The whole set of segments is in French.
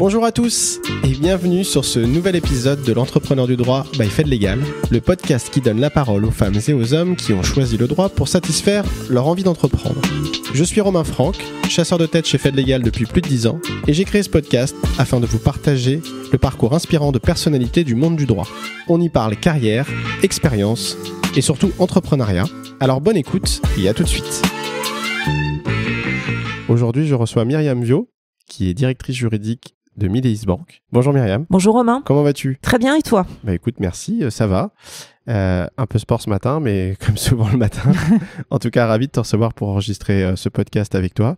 Bonjour à tous et bienvenue sur ce nouvel épisode de l'Entrepreneur du droit by Fed Legal, le podcast qui donne la parole aux femmes et aux hommes qui ont choisi le droit pour satisfaire leur envie d'entreprendre. Je suis Romain Franck, chasseur de tête chez Fed Legal depuis plus de 10 ans et j'ai créé ce podcast afin de vous partager le parcours inspirant de personnalités du monde du droit. On y parle carrière, expérience et surtout entrepreneuriat. Alors bonne écoute et à tout de suite. Aujourd'hui, je reçois Myriam Viau, qui est directrice juridique de Mileis Bank. Bonjour Myriam. Bonjour Romain. Comment vas-tu ? Très bien, et toi ? Bah écoute, merci, ça va. Un peu sport ce matin, mais comme souvent le matin. En tout cas, ravi de te recevoir pour enregistrer ce podcast avec toi.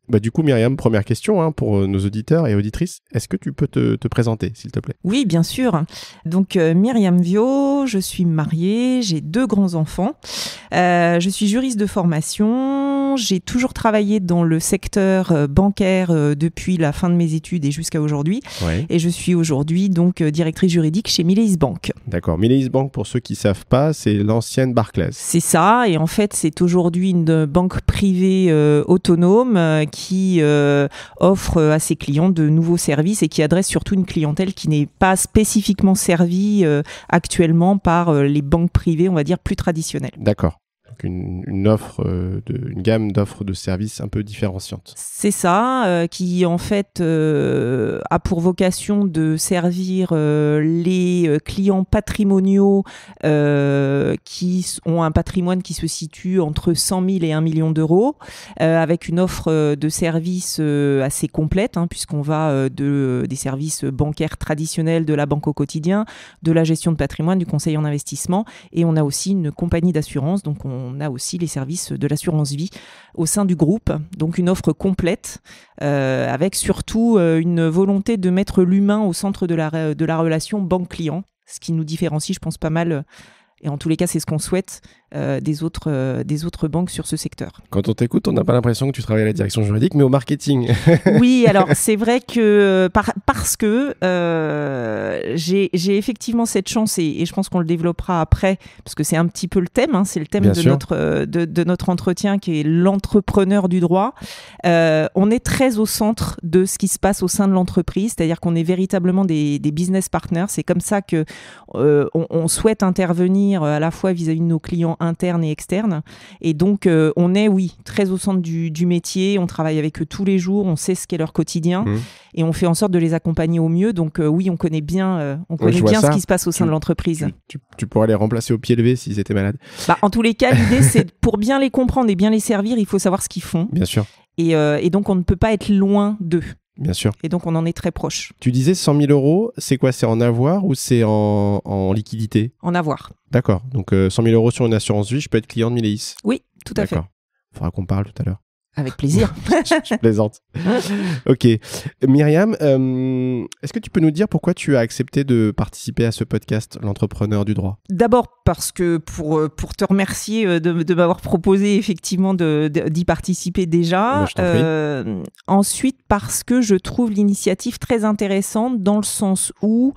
Bah, du coup, Myriam, première question pour nos auditeurs et auditrices. Est-ce que tu peux te présenter, s'il te plaît ? Oui, bien sûr. Donc, Myriam Viau, je suis mariée, j'ai 2 grands-enfants. Je suis juriste de formation. J'ai toujours travaillé dans le secteur bancaire depuis la fin de mes études et jusqu'à aujourd'hui. Ouais. Et je suis aujourd'hui donc directrice juridique chez Mileis Bank. D'accord. Mileis Bank, pour ceux qui ne savent pas, c'est l'ancienne Barclays. C'est ça. Et en fait, c'est aujourd'hui une banque privée autonome qui offre à ses clients de nouveaux services et qui adresse surtout une clientèle qui n'est pas spécifiquement servie actuellement par les banques privées, on va dire, plus traditionnelles. D'accord. Donc une offre, une gamme d'offres de services un peu différenciantes. C'est ça, qui en fait a pour vocation de servir les clients patrimoniaux qui ont un patrimoine qui se situe entre 100 000 et 1 million d'euros, avec une offre de services assez complète, puisqu'on va des services bancaires traditionnels, de la banque au quotidien, de la gestion de patrimoine, du conseil en investissement, et on a aussi une compagnie d'assurance, donc on a aussi les services de l'assurance vie au sein du groupe, donc une offre complète avec surtout une volonté de mettre l'humain au centre de la relation banque-client, ce qui nous différencie, je pense, pas mal, et en tous les cas, c'est ce qu'on souhaite des autres banques sur ce secteur. Quand on t'écoute, on n'a pas l'impression que tu travailles à la direction juridique, mais au marketing. Oui, alors c'est vrai que parce que j'ai effectivement cette chance et je pense qu'on le développera après, parce que c'est un petit peu le thème, c'est le thème de notre entretien qui est l'entrepreneur du droit. On est très au centre de ce qui se passe au sein de l'entreprise, c'est-à-dire qu'on est véritablement des business partners. C'est comme ça que on souhaite intervenir à la fois vis-à-vis de nos clients internes et externes. Et donc, on est, oui, très au centre du métier. On travaille avec eux tous les jours. On sait ce qu'est leur quotidien. Et on fait en sorte de les accompagner au mieux. Donc, oui, on connaît bien, ce qui se passe au sein de l'entreprise. Tu pourrais les remplacer au pied levé s'ils étaient malades. En tous les cas, l'idée, c'est pour bien les comprendre et bien les servir, il faut savoir ce qu'ils font. Bien sûr. Et donc, on ne peut pas être loin d'eux. Bien sûr. Et donc, on en est très proche. Tu disais 100 000 euros, c'est quoi ? C'est en avoir ou c'est en liquidité ? En avoir. D'accord. Donc, 100 000 euros sur une assurance vie, je peux être client de Mileis ? Oui, tout à fait. D'accord. Il faudra qu'on parle tout à l'heure. Avec plaisir. Je plaisante. Ok. Myriam, est-ce que tu peux nous dire pourquoi tu as accepté de participer à ce podcast, l'entrepreneur du droit ? D'abord parce que pour te remercier de m'avoir proposé effectivement d'y participer déjà. Ensuite parce que je trouve l'initiative très intéressante dans le sens où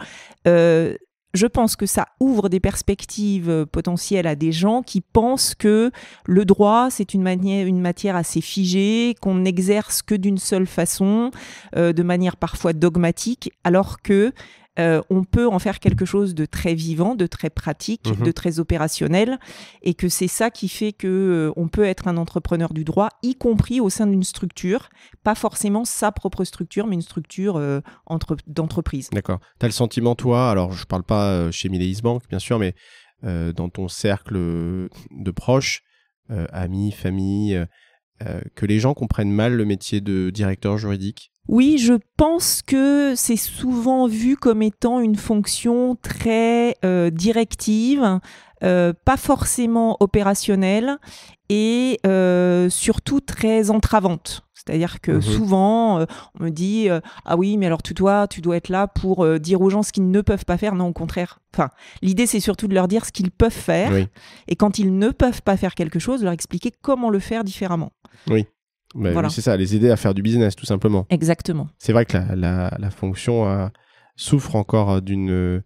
je pense que ça ouvre des perspectives potentielles à des gens qui pensent que le droit, c'est une matière assez figée, qu'on n'exerce que d'une seule façon, de manière parfois dogmatique, alors que on peut en faire quelque chose de très vivant, de très pratique, de très opérationnel, et que c'est ça qui fait qu'on peut être un entrepreneur du droit, y compris au sein d'une structure, pas forcément sa propre structure, mais une structure d'entreprise. D'accord. Tu as le sentiment, toi, alors je ne parle pas chez Mileis Bank, bien sûr, mais dans ton cercle de proches, amis, famille, que les gens comprennent mal le métier de directeur juridique ? Oui, je pense que c'est souvent vu comme étant une fonction très directive, pas forcément opérationnelle et surtout très entravante. C'est-à-dire que souvent, on me dit « Ah oui, mais alors tu dois être là pour dire aux gens ce qu'ils ne peuvent pas faire. » Non, au contraire. Enfin, l'idée, c'est surtout de leur dire ce qu'ils peuvent faire. Oui. Et quand ils ne peuvent pas faire quelque chose, de leur expliquer comment le faire différemment. Oui. Voilà. Oui, c'est ça, les aider à faire du business, tout simplement. Exactement. C'est vrai que la fonction souffre encore d'une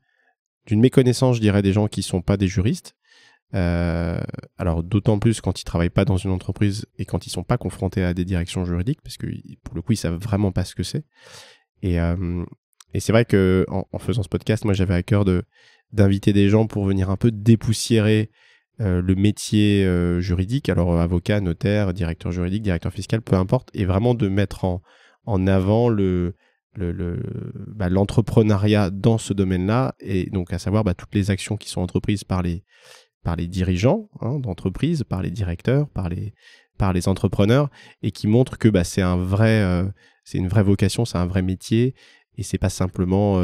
méconnaissance, je dirais, des gens qui ne sont pas des juristes. Alors d'autant plus quand ils travaillent pas dans une entreprise et quand ils sont pas confrontés à des directions juridiques, parce que pour le coup ils savent vraiment pas ce que c'est. Et c'est vrai que en faisant ce podcast, moi j'avais à cœur d'inviter des gens pour venir un peu dépoussiérer le métier juridique, alors avocat, notaire, directeur juridique, directeur fiscal, peu importe, et vraiment de mettre en avant l'entrepreneuriat dans ce domaine-là, et donc à savoir toutes les actions qui sont entreprises par les dirigeants d'entreprise, par les directeurs, par les entrepreneurs, et qui montrent que c'est une vraie vocation, c'est un vrai métier, et c'est pas simplement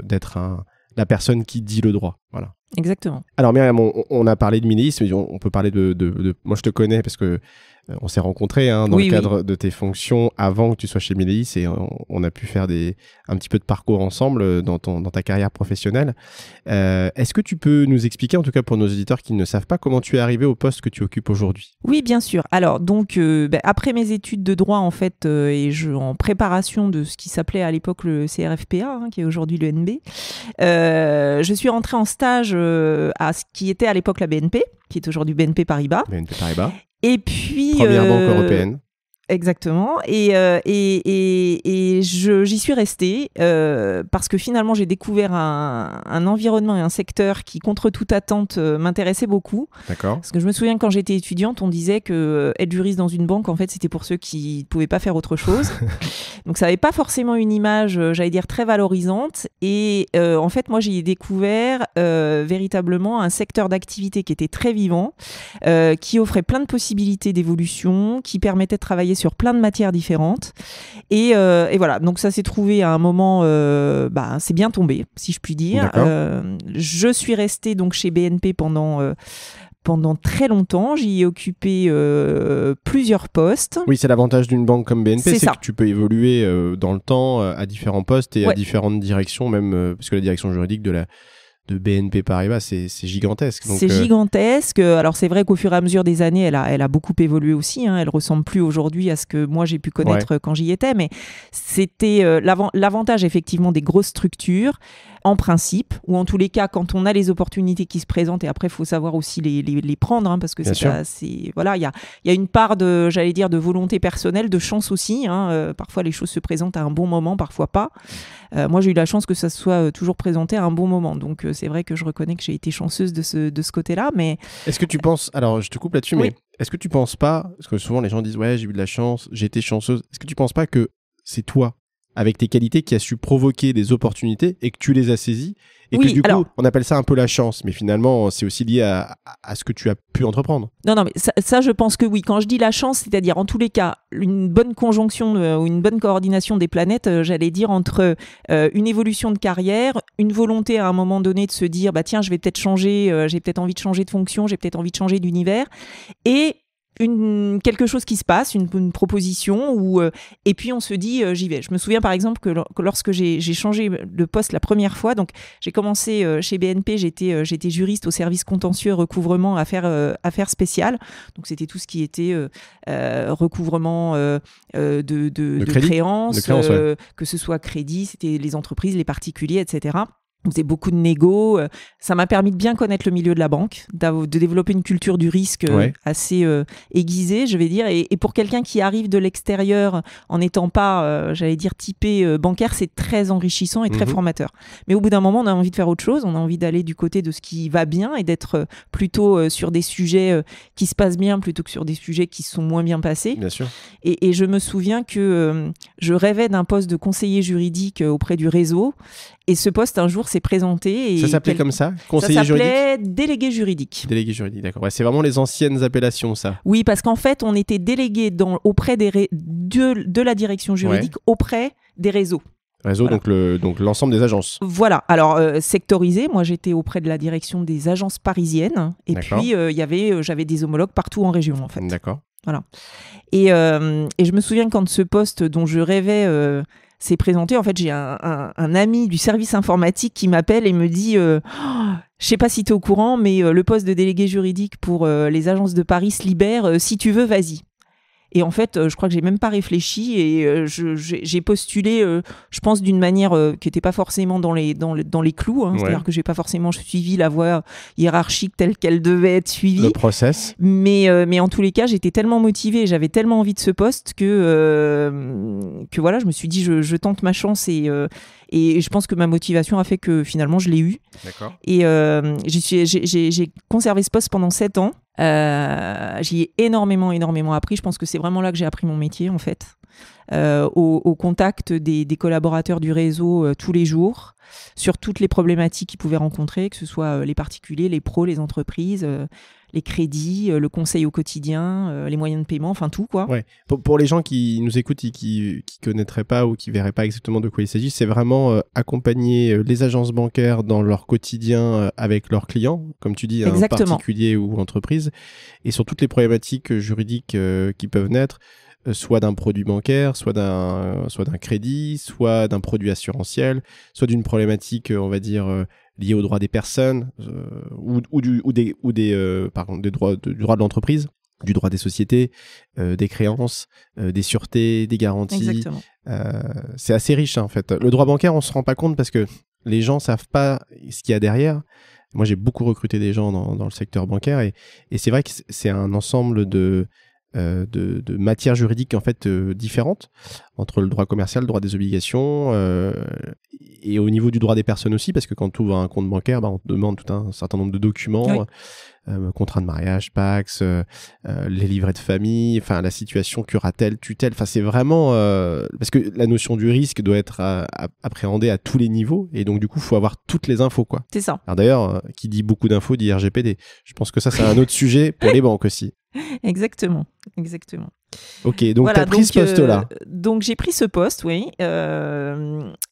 d'être la personne qui dit le droit. Voilà. Exactement. Alors Myriam, on a parlé de Milice, mais on peut parler de... Moi, je te connais parce que on s'est rencontrés dans le cadre de tes fonctions avant que tu sois chez Milice, et on a pu faire un petit peu de parcours ensemble dans ta carrière professionnelle. Est-ce que tu peux nous expliquer, en tout cas pour nos auditeurs qui ne savent pas, comment tu es arrivé au poste que tu occupes aujourd'hui ? Oui, bien sûr. Alors, donc, après mes études de droit, en fait, en préparation de ce qui s'appelait à l'époque le CRFPA, qui est aujourd'hui le NB, je suis rentrée en stage à ce qui était à l'époque la BNP, qui est aujourd'hui BNP Paribas. BNP Paribas. Et puis, première banque européenne. Exactement. Et j'y suis restée parce que finalement, j'ai découvert un environnement et un secteur qui, contre toute attente, m'intéressait beaucoup. D'accord. Parce que je me souviens que quand j'étais étudiante, on disait que être juriste dans une banque, en fait, c'était pour ceux qui ne pouvaient pas faire autre chose. Donc, ça n'avait pas forcément une image, j'allais dire, très valorisante. Et en fait, moi, j'y ai découvert véritablement un secteur d'activité qui était très vivant, qui offrait plein de possibilités d'évolution, qui permettait de travailler sur plein de matières différentes. Et voilà, donc ça s'est trouvé à un moment, c'est bien tombé, si je puis dire. Je suis restée donc chez BNP pendant très longtemps. J'y ai occupé plusieurs postes. Oui, c'est l'avantage d'une banque comme BNP, c'est ça. Que tu peux évoluer dans le temps à différents postes et à différentes directions, même parce que la direction juridique de BNP Paribas, c'est gigantesque. Donc, c'est gigantesque. Alors, c'est vrai qu'au fur et à mesure des années, elle a beaucoup évolué aussi. Elle ressemble plus aujourd'hui à ce que moi, j'ai pu connaître quand j'y étais. Mais c'était l'avantage, effectivement, des grosses structures, en principe, ou en tous les cas, quand on a les opportunités qui se présentent. Et après, il faut savoir aussi les prendre, parce que voilà, il y a une part de volonté personnelle, de chance aussi. Parfois, les choses se présentent à un bon moment, parfois pas. Moi, j'ai eu la chance que ça soit toujours présenté à un bon moment. Donc, c'est vrai que je reconnais que j'ai été chanceuse de ce côté-là. Mais est-ce que tu penses... Alors, je te coupe là-dessus, mais est-ce que tu penses pas... Parce que souvent, les gens disent « Ouais, j'ai eu de la chance, j'ai été chanceuse. » Est-ce que tu penses pas que c'est toi, avec tes qualités, qui a su provoquer des opportunités et que tu les as saisies et que du coup, on appelle ça un peu la chance, mais finalement, c'est aussi lié à ce que tu as pu entreprendre. Non, mais ça, je pense que oui. Quand je dis la chance, c'est-à-dire en tous les cas, une bonne conjonction ou une bonne coordination des planètes, j'allais dire, entre une évolution de carrière, une volonté à un moment donné de se dire, tiens, je vais peut-être changer, j'ai peut-être envie de changer de fonction, j'ai peut-être envie de changer d'univers, et quelque chose qui se passe, une proposition, et puis on se dit j'y vais. Je me souviens par exemple que lorsque j'ai changé de poste la première fois, donc j'ai commencé chez BNP, j'étais juriste au service contentieux recouvrement affaires spéciales, donc c'était tout ce qui était recouvrement de créances, que ce soit crédit, c'était les entreprises, les particuliers, etc. On faisait beaucoup de négo. Ça m'a permis de bien connaître le milieu de la banque, de développer une culture du risque assez aiguisée, je vais dire. Et pour quelqu'un qui arrive de l'extérieur en n'étant pas, j'allais dire, typé bancaire, c'est très enrichissant et très formateur. Mais au bout d'un moment, on a envie de faire autre chose. On a envie d'aller du côté de ce qui va bien et d'être plutôt sur des sujets qui se passent bien plutôt que sur des sujets qui se sont moins bien passés. Bien sûr. Et je me souviens que je rêvais d'un poste de conseiller juridique auprès du réseau. Et ce poste, un jour, s'est présenté. Et ça s'appelait comme ça, conseiller juridique ? Ça s'appelait délégué juridique. Délégué juridique, d'accord. Ouais, c'est vraiment les anciennes appellations, ça. Oui, parce qu'en fait, on était délégué auprès de la direction juridique auprès des réseaux. Réseau, voilà. donc l'ensemble des agences. Voilà. Alors, sectorisé, moi, j'étais auprès de la direction des agences parisiennes. Et puis, j'avais des homologues partout en région, en fait. D'accord. Voilà. Et je me souviens quand ce poste dont je rêvais... s'est présenté. En fait, j'ai un ami du service informatique qui m'appelle et me dit je sais pas si tu es au courant, mais le poste de délégué juridique pour les agences de Paris se libère. Si tu veux, vas-y. Et en fait, je crois que j'ai même pas réfléchi et j'ai postulé, je pense, d'une manière qui n'était pas forcément dans les clous. Hein. C'est-à-dire que j'ai pas forcément suivi la voie hiérarchique telle qu'elle devait être suivie. Le process. Mais en tous les cas, j'étais tellement motivée, j'avais tellement envie de ce poste que voilà, je me suis dit, je tente ma chance et je pense que ma motivation a fait que finalement, je l'ai eu. D'accord. Et j'ai conservé ce poste pendant 7 ans. J'y ai énormément appris. Je pense que c'est vraiment là que j'ai appris mon métier en fait, au contact des collaborateurs du réseau tous les jours, sur toutes les problématiques qu'ils pouvaient rencontrer, que ce soit les particuliers, les pros, les entreprises, les crédits, le conseil au quotidien, les moyens de paiement, enfin tout quoi. Ouais. Pour les gens qui nous écoutent et qui connaîtraient pas ou qui verraient pas exactement de quoi il s'agit, c'est vraiment accompagner les agences bancaires dans leur quotidien avec leurs clients, comme tu dis, un particulier ou entreprise, et sur toutes les problématiques juridiques qui peuvent naître, soit d'un produit bancaire, soit d'un crédit, soit d'un produit assurantiel, soit d'une problématique, on va dire, liée aux droits des personnes du droit de l'entreprise, du droit des sociétés, des créances, des sûretés, des garanties. Exactement. C'est assez riche en fait. Le droit bancaire, on se rend pas compte parce que les gens savent pas ce qu'il y a derrière. Moi, j'ai beaucoup recruté des gens dans le secteur bancaire et c'est vrai que c'est un ensemble de matières juridiques en fait différentes entre le droit commercial, le droit des obligations et au niveau du droit des personnes aussi, parce que quand tu ouvres un compte bancaire, on te demande tout un certain nombre de documents, contrat de mariage, Pacs, les livrets de famille, enfin la situation curatelle, tutelle, enfin c'est vraiment parce que la notion du risque doit être appréhendée à tous les niveaux et donc du coup il faut avoir toutes les infos quoi. C'est ça. Alors d'ailleurs, qui dit beaucoup d'infos dit RGPD. Je pense que ça c'est un autre sujet pour les banques aussi. Exactement. Ok, donc voilà, tu as pris ce poste-là. Donc j'ai pris ce poste, oui.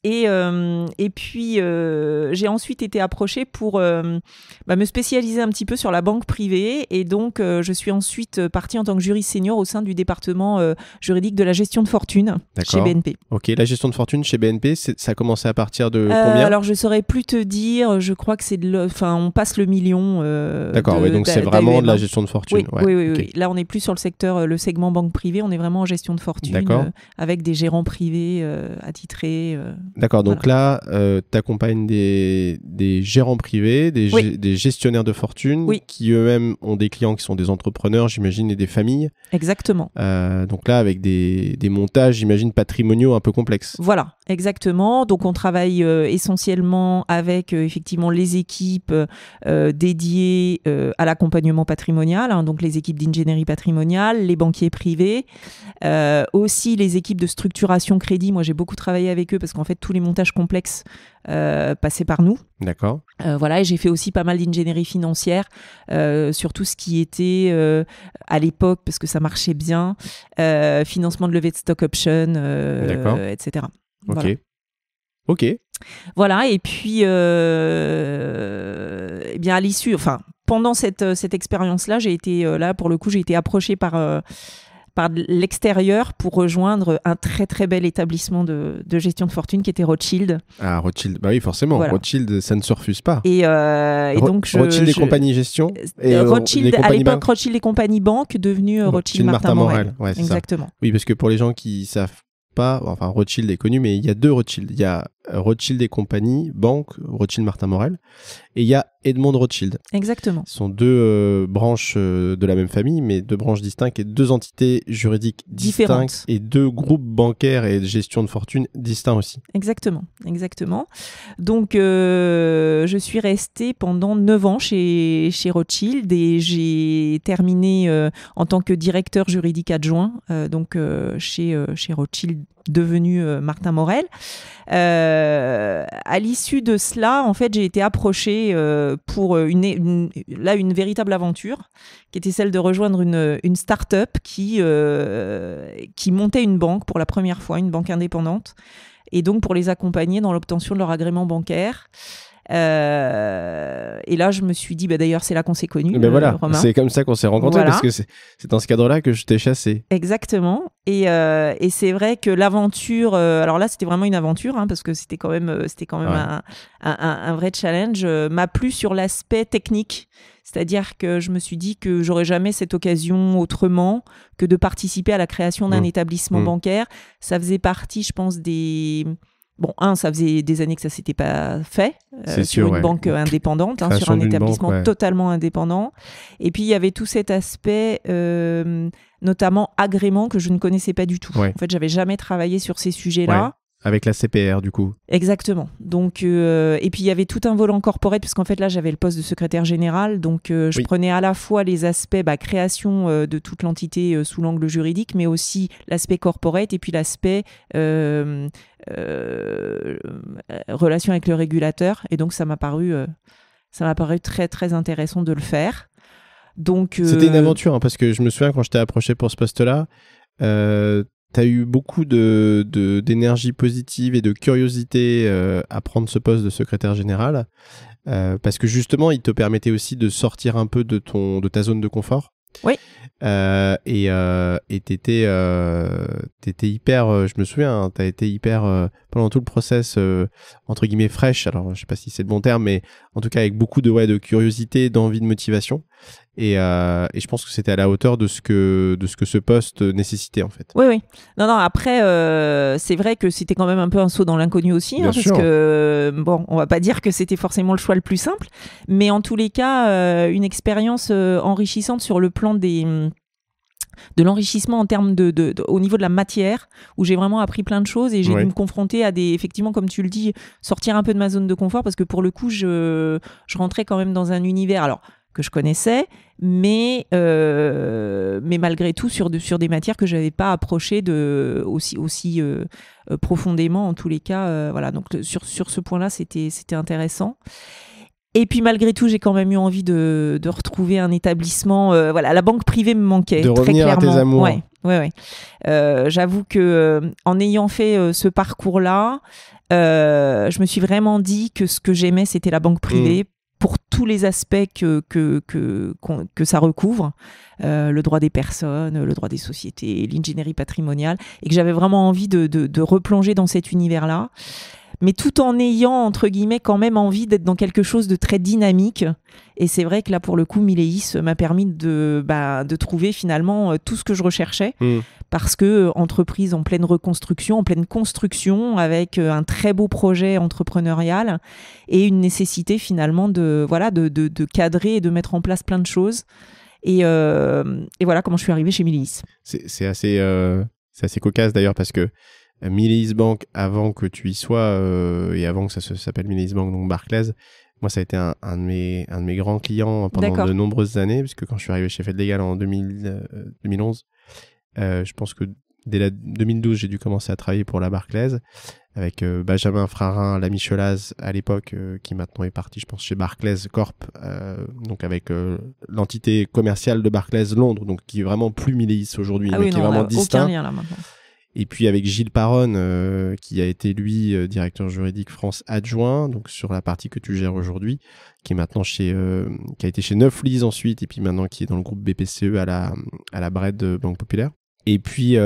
Et puis j'ai ensuite été approchée pour me spécialiser un petit peu sur la banque privée. Et donc je suis ensuite partie en tant que juriste senior au sein du département juridique de la gestion de fortune chez BNP. Ok, la gestion de fortune chez BNP, ça a commencé à partir de combien ? Alors je ne saurais plus te dire, je crois que on passe le million. D'accord, donc c'est vraiment de la gestion de fortune. Oui. Là on n'est plus sur le segment banque privée, on est vraiment en gestion de fortune avec des gérants privés attitrés. D'accord, donc là, tu accompagnes des gérants privés, des gestionnaires de fortune qui eux-mêmes ont des clients qui sont des entrepreneurs, j'imagine, et des familles. Exactement. Donc là, avec des montages, j'imagine, patrimoniaux un peu complexes. Voilà, exactement. Donc on travaille essentiellement avec effectivement les équipes dédiées à l'accompagnement patrimonial, hein, donc les équipes d'ingénierie patrimoniale, les banquiers privés, aussi les équipes de structuration crédit. Moi, j'ai beaucoup travaillé avec eux parce qu'en fait, tous les montages complexes passaient par nous. D'accord. Et j'ai fait aussi pas mal d'ingénierie financière sur tout ce qui était à l'époque, parce que ça marchait bien, financement de levée de stock option, etc. Ok. Voilà, et puis à l'issue, pendant cette expérience-là, j'ai été approchée par l'extérieur pour rejoindre un très très bel établissement de gestion de fortune qui était Rothschild. Ah, Rothschild, bah oui, forcément. Voilà. Rothschild, ça ne se refuse pas. Et donc Rothschild et compagnie gestion et Rothschild, à l'époque, Rothschild et compagnie banque, devenu Rothschild Martin Morel. Ouais, c'est exactement. Ça. Oui, parce que pour les gens qui savent pas, enfin Rothschild est connu, mais il y a deux Rothschild. Il y a Rothschild et compagnie, banque, Rothschild Martin Morel, et il y a Edmond Rothschild. Exactement. Ce sont deux branches de la même famille, mais deux branches distinctes et deux entités juridiques distinctes et deux groupes bancaires et de gestion de fortune distincts aussi. Exactement. Donc, je suis restée pendant 9 ans chez Rothschild et j'ai terminé en tant que directeur juridique adjoint chez Rothschild, devenu Martin Morel. À l'issue de cela, en fait, j'ai été approchée pour une véritable aventure qui était celle de rejoindre une start-up qui montait une banque pour la première fois, une banque indépendante, et donc pour les accompagner dans l'obtention de leur agrément bancaire. Et là, je me suis dit, d'ailleurs, c'est là qu'on s'est connus. Voilà, Romain. C'est comme ça qu'on s'est rencontrés, parce que c'est dans ce cadre-là que je t'ai chassé. Exactement. Et c'est vrai que l'aventure, alors là, c'était vraiment une aventure, hein, parce que c'était quand même un vrai challenge, m'a plu sur l'aspect technique. C'est-à-dire que je me suis dit que j'aurais jamais cette occasion autrement que de participer à la création d'un établissement bancaire. Ça faisait partie, je pense, des... Bon, ça faisait des années que ça s'était pas fait sur une banque indépendante, sur un établissement totalement indépendant. Et puis, il y avait tout cet aspect, notamment agrément, que je ne connaissais pas du tout. En fait, j'avais jamais travaillé sur ces sujets-là. Ouais. Avec la CPR, du coup. Exactement. Donc, et puis, il y avait tout un volant corporate, puisqu'en fait, là, j'avais le poste de secrétaire général. Donc, je prenais à la fois les aspects création de toute l'entité sous l'angle juridique, mais aussi l'aspect corporate et puis l'aspect relation avec le régulateur. Et donc, ça m'a paru très, très intéressant de le faire. Donc, c'était une aventure, parce que je me souviens, quand je t'ai approché pour ce poste-là, tu as eu beaucoup d'énergie positive et de curiosité à prendre ce poste de secrétaire général, parce que justement, il te permettait aussi de sortir un peu de ta zone de confort. Oui. Et t'étais hyper, je me souviens, t'as été hyper, pendant tout le process, entre guillemets, fraîche. Alors, je sais pas si c'est le bon terme, mais en tout cas, avec beaucoup de curiosité, d'envie, de motivation. Et je pense que c'était à la hauteur de ce que ce poste nécessitait, en fait. Oui. Non, après, c'est vrai que c'était quand même un peu un saut dans l'inconnu aussi, parce que, on va pas dire que c'était forcément le choix le plus simple, mais en tous les cas, une expérience enrichissante sur le plan de l'enrichissement en termes au niveau de la matière, où j'ai vraiment appris plein de choses et j'ai dû me confronter à effectivement, comme tu le dis, sortir un peu de ma zone de confort, parce que pour le coup, je rentrais quand même dans un univers, alors, que je connaissais, mais malgré tout sur des matières que je n'avais pas approchées aussi profondément, en tous les cas. Voilà, donc sur ce point-là, c'était intéressant. Et puis malgré tout, j'ai quand même eu envie de retrouver un établissement. La banque privée me manquait de très clairement. À tes amours. Ouais. J'avoue que en ayant fait ce parcours-là, je me suis vraiment dit que ce que j'aimais, c'était la banque privée. Pour tous les aspects que ça recouvre, le droit des personnes, le droit des sociétés, l'ingénierie patrimoniale, et que j'avais vraiment envie de replonger dans cet univers-là, mais tout en ayant, entre guillemets, quand même envie d'être dans quelque chose de très dynamique. Et c'est vrai que là, pour le coup, Mileis m'a permis de trouver finalement tout ce que je recherchais, parce que entreprise en pleine reconstruction, en pleine construction, avec un très beau projet entrepreneurial et une nécessité finalement de cadrer et de mettre en place plein de choses. Et voilà comment je suis arrivée chez Mileis. C'est assez cocasse d'ailleurs, parce que Mileis Bank, avant que tu y sois, et avant que ça s'appelle Mileis Bank, donc Barclays, moi ça a été un de mes grands clients pendant de nombreuses années, puisque quand je suis arrivé chez Fait Légal en 2011, je pense que dès 2012, j'ai dû commencer à travailler pour la Barclays, avec Benjamin Frarin, l'ami Chelaz à l'époque, qui maintenant est parti, je pense, chez Barclays Corp, donc avec l'entité commerciale de Barclays Londres, donc qui est vraiment plus Mileis aujourd'hui, mais qui est vraiment distinct. Aucun lien là maintenant. Et puis avec Gilles Paronne, qui a été lui directeur juridique France adjoint, donc sur la partie que tu gères aujourd'hui, qui est maintenant qui a été chez Neuflize ensuite, et puis maintenant qui est dans le groupe BPCE à la Bred Banque Populaire. Et puis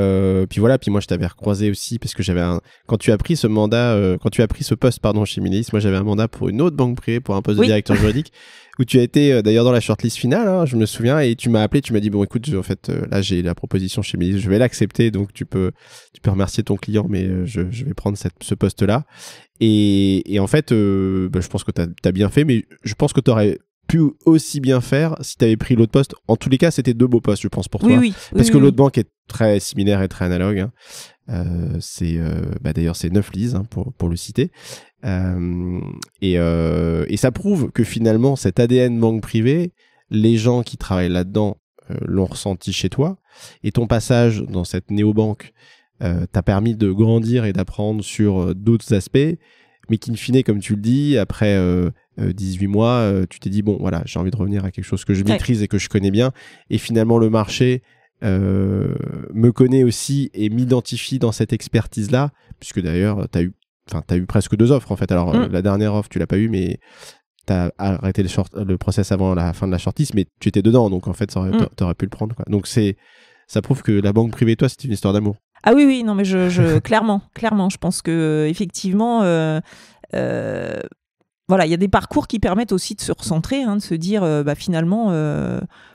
voilà, puis moi je t'avais recroisé aussi parce que quand tu as pris ce poste chez Mileis, moi j'avais un mandat pour une autre banque privée, pour un poste de directeur juridique, où tu as été d'ailleurs dans la shortlist finale, hein, je me souviens, et tu m'as appelé, tu m'as dit bon écoute, en fait là j'ai la proposition chez Mileis, je vais l'accepter, donc tu peux remercier ton client, mais je vais prendre ce poste là. Et en fait je pense que t'as bien fait, mais je pense que t'aurais pu aussi bien faire si tu avais pris l'autre poste. En tous les cas, c'était deux beaux postes, je pense, pour toi. Parce que l'autre banque est très similaire et très analogue. Hein. D'ailleurs, c'est Neuflize, hein, pour le citer. Et ça prouve que finalement, cet ADN banque privée, les gens qui travaillent là-dedans l'ont ressenti chez toi. Et ton passage dans cette néobanque t'a permis de grandir et d'apprendre sur d'autres aspects, mais qu'in fine, comme tu le dis, après 18 mois, tu t'es dit, bon, voilà, j'ai envie de revenir à quelque chose que je maîtrise et que je connais bien. Et finalement, le marché me connaît aussi et m'identifie dans cette expertise-là, puisque d'ailleurs, t'as eu presque 2 offres, en fait. Alors, la dernière offre, tu l'as pas eu, mais t'as arrêté le process avant la fin de la shortlist, mais tu étais dedans, donc en fait, t'aurais pu le prendre, quoi. Donc, ça prouve que la banque privée, toi, c'est une histoire d'amour. Ah oui, non, mais clairement, je pense que effectivement, voilà, il y a des parcours qui permettent aussi de se recentrer, de se dire finalement,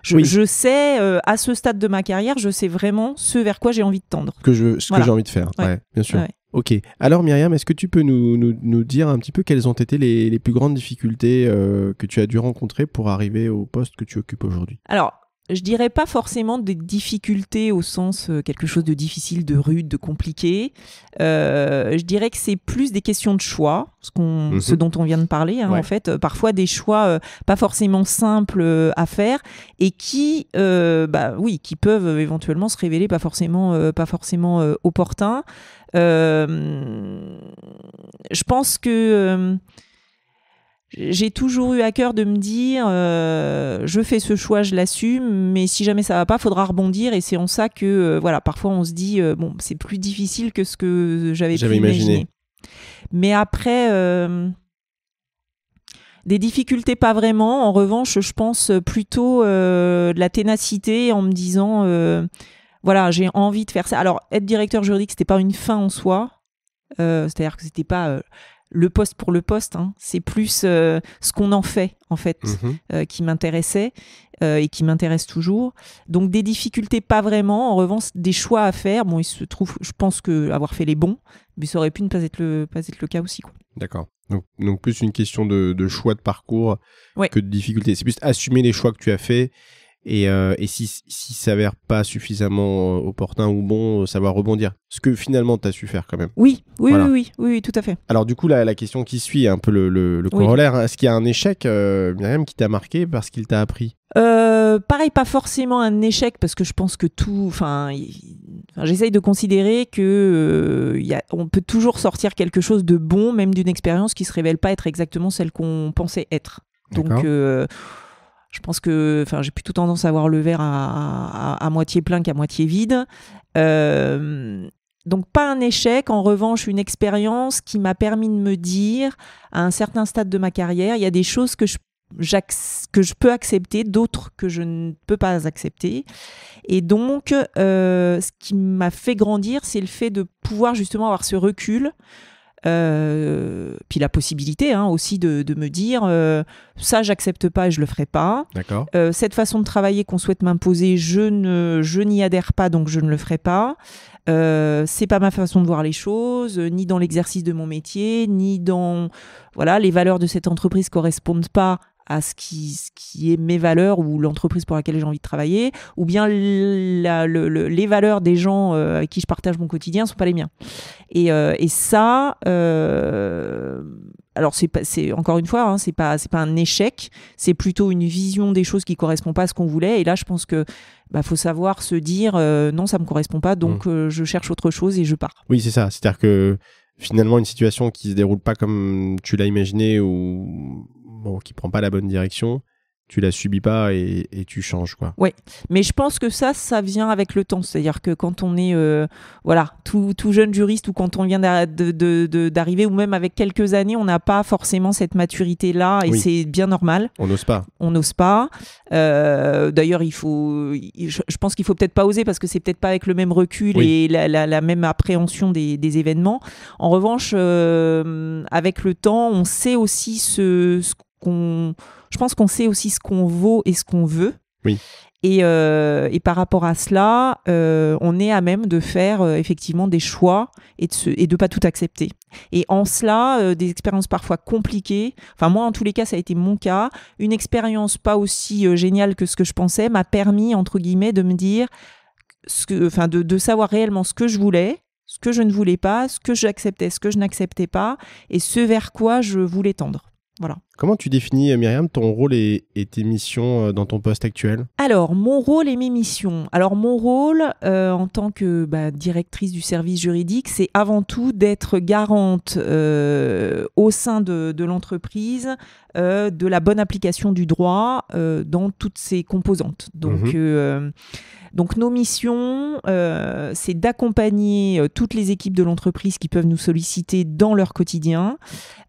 je sais, à ce stade de ma carrière, je sais vraiment ce vers quoi j'ai envie de tendre. Que j'ai envie de faire, ouais, bien sûr. Ouais. Ok. Alors Myriam, est-ce que tu peux nous dire un petit peu quelles ont été les plus grandes difficultés que tu as dû rencontrer pour arriver au poste que tu occupes aujourd'hui ? Alors, je dirais pas forcément des difficultés au sens quelque chose de difficile, de rude, de compliqué. Je dirais que c'est plus des questions de choix, ce dont on vient de parler. En fait, parfois des choix pas forcément simples à faire et qui peuvent éventuellement se révéler pas forcément opportuns. Je pense que j'ai toujours eu à cœur de me dire je fais ce choix, je l'assume, mais si jamais ça va pas, faudra rebondir, et c'est en ça que parfois on se dit c'est plus difficile que ce que j'avais pu imaginer. Mais après des difficultés pas vraiment. En revanche, je pense plutôt de la ténacité en me disant j'ai envie de faire ça. Alors être directeur juridique, c'était pas une fin en soi, c'est-à-dire que c'était pas le poste pour le poste, c'est plus ce qu'on en fait qui m'intéressait et qui m'intéresse toujours. Donc des difficultés pas vraiment, en revanche des choix à faire. Bon, il se trouve, je pense que avoir fait les bons, mais ça aurait pu ne pas être le cas aussi, quoi. D'accord. Donc plus une question de choix de parcours que de difficultés. C'est plus assumer les choix que tu as faits. Et si s'avère pas suffisamment opportun ou bon, savoir rebondir. Ce que finalement tu as su faire quand même. Oui, tout à fait. Alors du coup, la question qui suit, un peu le corollaire, est-ce qu'il y a un échec, Myriam, qui t'a marqué parce qu'il t'a appris ? Pareil, pas forcément un échec, parce que je pense que j'essaye de considérer que on peut toujours sortir quelque chose de bon, même d'une expérience qui se révèle pas être exactement celle qu'on pensait être. D'accord. Donc je pense que j'ai plutôt tendance à voir le verre à moitié plein qu'à moitié vide. Donc pas un échec, en revanche une expérience qui m'a permis de me dire, à un certain stade de ma carrière, il y a des choses que je peux accepter, d'autres que je ne peux pas accepter. Et donc ce qui m'a fait grandir, c'est le fait de pouvoir justement avoir ce recul. Puis la possibilité aussi de me dire ça j'accepte pas et je le ferai pas. D'accord. Cette façon de travailler qu'on souhaite m'imposer, je n'y adhère pas, donc je ne le ferai pas. C'est pas ma façon de voir les choses, ni dans l'exercice de mon métier, ni dans les valeurs de cette entreprise correspondent pas à ce qui est mes valeurs ou l'entreprise pour laquelle j'ai envie de travailler, ou bien les valeurs des gens avec qui je partage mon quotidien ne sont pas les miens. Et ça, alors c'est encore une fois, c'est pas un échec, c'est plutôt une vision des choses qui correspond pas à ce qu'on voulait. Et là, je pense que faut savoir se dire non, ça me correspond pas, donc je cherche autre chose et je pars. Oui, c'est ça. C'est-à-dire que finalement, une situation qui se déroule pas comme tu l'as imaginé ou qui prend pas la bonne direction, tu la subis pas et tu changes, quoi. Ouais, mais je pense que ça vient avec le temps. C'est-à-dire que quand on est tout jeune juriste, ou quand on vient d'arriver, ou même avec quelques années, on n'a pas forcément cette maturité-là, et c'est bien normal. On n'ose pas. D'ailleurs, je pense qu'il faut peut-être pas oser, parce que c'est peut-être pas avec le même recul et la même appréhension des événements. En revanche, avec le temps, on sait aussi je pense qu'on sait aussi ce qu'on vaut et ce qu'on veut. Oui. Et par rapport à cela, on est à même de faire effectivement des choix et de pas tout accepter. Et en cela, des expériences parfois compliquées, moi en tous les cas ça a été mon cas, une expérience pas aussi géniale que ce que je pensais m'a permis, entre guillemets, de me dire, de savoir réellement ce que je voulais, ce que je ne voulais pas, ce que j'acceptais, ce que je n'acceptais pas, et ce vers quoi je voulais tendre. Voilà. Comment tu définis, Myriam, ton rôle et tes missions dans ton poste actuel ? Alors, mon rôle et mes missions. Alors, mon rôle en tant que directrice du service juridique, c'est avant tout d'être garante au sein de l'entreprise de la bonne application du droit dans toutes ses composantes. Donc nos missions, c'est d'accompagner toutes les équipes de l'entreprise qui peuvent nous solliciter dans leur quotidien,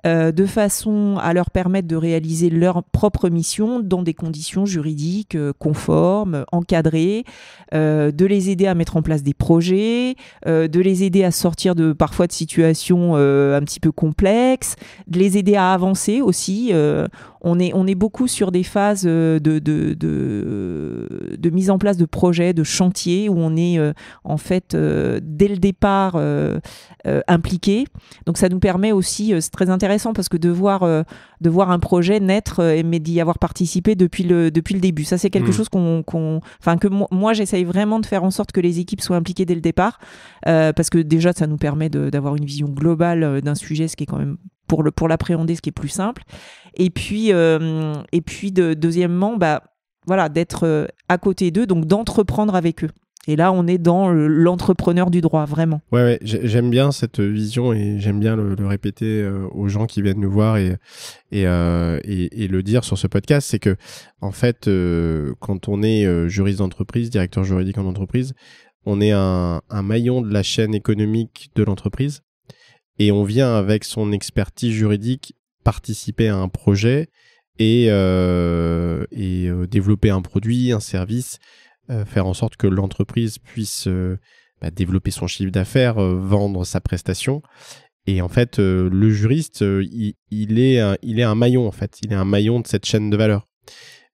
de façon à leur permettre permettre de réaliser leur propre mission dans des conditions juridiques conformes, encadrées, de les aider à mettre en place des projets, de les aider à sortir parfois de situations un petit peu complexes, de les aider à avancer aussi. On est beaucoup sur des phases de mise en place de projets, de chantiers, où on est en fait dès le départ impliqué. Donc ça nous permet aussi, c'est très intéressant parce que de voir un projet naître, mais d'y avoir participé depuis le début. Ça, c'est quelque chose que moi j'essaye vraiment de faire en sorte que les équipes soient impliquées dès le deuxièmement, parce que déjà ça nous permet d'avoir une vision globale d'un sujet, ce qui est quand même pour l'appréhender, ce qui est plus simple. Et puis deuxièmement, voilà, d'être à côté d'eux, donc d'entreprendre avec eux. Et là, on est dans l'entrepreneur du droit, vraiment. Ouais, j'aime bien cette vision et j'aime bien le répéter aux gens qui viennent nous voir et le dire sur ce podcast, c'est que en fait, quand on est juriste d'entreprise, directeur juridique en entreprise, on est un maillon de la chaîne économique de l'entreprise et on vient avec son expertise juridique participer à un projet et développer un produit, un service, faire en sorte que l'entreprise puisse développer son chiffre d'affaires, vendre sa prestation. Et en fait, le juriste, il est un maillon, en fait. Il est un maillon de cette chaîne de valeur.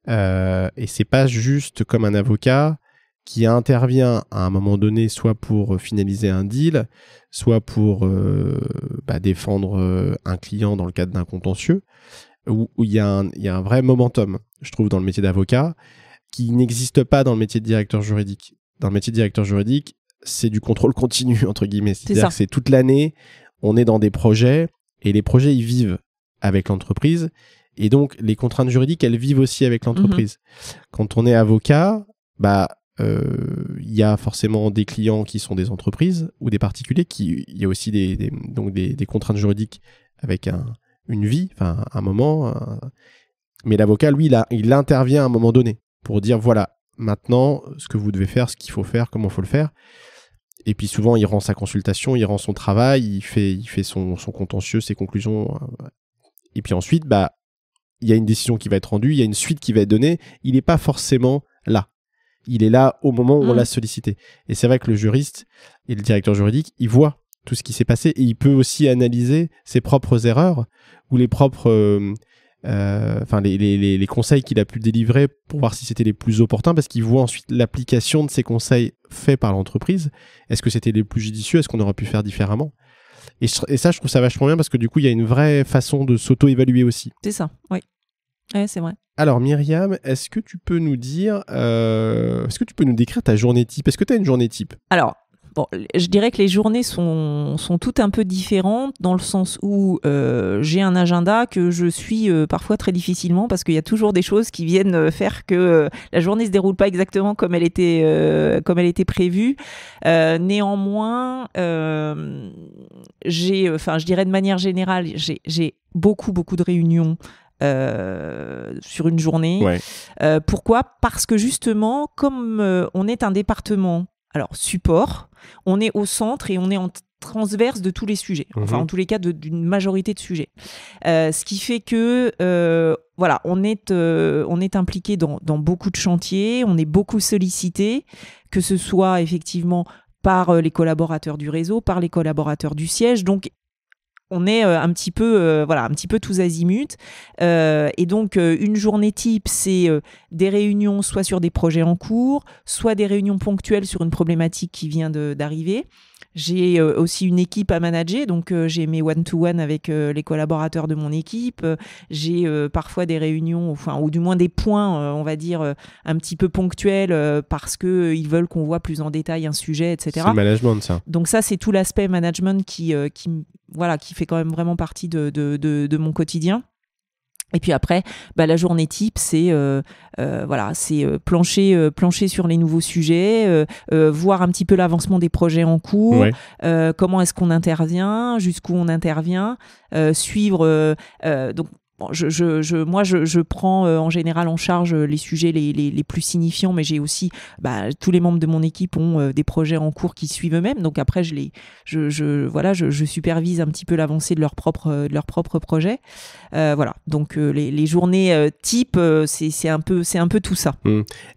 Et c'est pas juste comme un avocat qui intervient à un moment donné, soit pour finaliser un deal, soit pour défendre un client dans le cadre d'un contentieux, où il y a un vrai momentum, je trouve, dans le métier d'avocat, qui n'existe pas dans le métier de directeur juridique. Dans le métier de directeur juridique, c'est du contrôle continu, entre guillemets. C'est-à-dire que c'est toute l'année, on est dans des projets, et les projets, ils vivent avec l'entreprise, et donc les contraintes juridiques, elles vivent aussi avec l'entreprise. Quand on est avocat, il y a forcément des clients qui sont des entreprises ou des particuliers, il y a aussi des contraintes juridiques avec une vie, enfin un moment. Mais l'avocat, lui, il intervient à un moment donné pour dire voilà, maintenant, ce que vous devez faire, ce qu'il faut faire, comment il faut le faire. Et puis souvent, il rend sa consultation, il rend son travail, il fait son contentieux, ses conclusions. Et puis ensuite, il y a une décision qui va être rendue, il y a une suite qui va être donnée. Il n'est pas forcément là. Il est là au moment où on l'a sollicité. Et c'est vrai que le juriste et le directeur juridique, il voit tout ce qui s'est passé et il peut aussi analyser ses propres erreurs ou les propres... les conseils qu'il a pu délivrer pour voir si c'était les plus opportuns, parce qu'il voit ensuite l'application de ces conseils faits par l'entreprise. Est-ce que c'était les plus judicieux? Est-ce qu'on aurait pu faire différemment? Et ça, je trouve ça vachement bien parce que du coup, il y a une vraie façon de s'auto-évaluer aussi. C'est ça, oui. Ouais, c'est vrai. Alors Myriam, est-ce que tu peux nous dire, est-ce que tu peux nous décrire ta journée type? Est-ce que tu as une journée type? Alors, bon, je dirais que les journées sont toutes un peu différentes dans le sens où j'ai un agenda que je suis parfois très difficilement parce qu'il y a toujours des choses qui viennent faire que la journée se déroule pas exactement comme elle était prévue. Néanmoins, je dirais de manière générale, j'ai beaucoup de réunions sur une journée. Ouais. Pourquoi ? Parce que justement, comme on est un département support, on est au centre et on est en transverse de tous les sujets, enfin en tous les cas d'une majorité de sujets. Ce qui fait que on est impliqué dans beaucoup de chantiers, on est beaucoup sollicité, que ce soit effectivement par les collaborateurs du réseau, par les collaborateurs du siège. Donc on est un petit peu tous azimuts. Et donc, une journée type, c'est des réunions soit sur des projets en cours, soit des réunions ponctuelles sur une problématique qui vient d'arriver. J'ai aussi une équipe à manager, donc j'ai mes one-to-one avec les collaborateurs de mon équipe. J'ai parfois des réunions, ou du moins des points, on va dire, un petit peu ponctuels parce qu'ils veulent qu'on voit plus en détail un sujet, etc. C'est le management, ça. Donc ça, c'est tout l'aspect management qui fait quand même vraiment partie de mon quotidien. Et puis après, la journée type, c'est plancher sur les nouveaux sujets, voir un petit peu l'avancement des projets en cours, comment est-ce qu'on intervient, jusqu'où on intervient, suivre. Donc Bon, moi, je prends en général en charge les sujets les plus signifiants, mais j'ai aussi tous les membres de mon équipe ont des projets en cours qui suivent eux-mêmes. Donc après, je supervise un petit peu l'avancée de leur propre projet. Voilà. Donc les journées type, c'est un peu tout ça.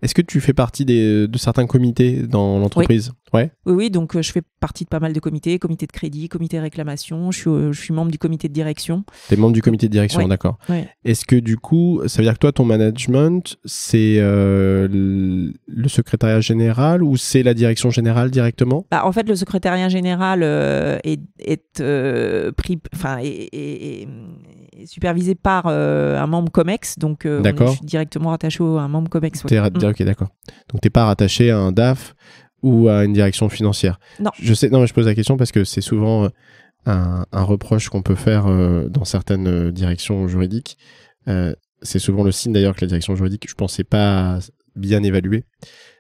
Est-ce que tu fais partie de certains comités dans l'entreprise ? Ouais. Oui, donc je fais partie de pas mal de comités, comité de crédit, comité réclamation. Je suis membre du comité de direction. Tu es membre du comité de direction, ouais. D'accord. Ouais. Est-ce que du coup, ça veut dire que toi, ton management, c'est le secrétariat général ou c'est la direction générale directement ? En fait, le secrétariat général est supervisé par un membre COMEX, donc je suis directement rattaché à un membre COMEX. Ok, d'accord. Donc tu n'es pas rattaché à un DAF ou à une direction financière ? Non. Mais je pose la question parce que c'est souvent un reproche qu'on peut faire dans certaines directions juridiques. C'est souvent le signe d'ailleurs que la direction juridique, je pense, n'est pas bien évaluée.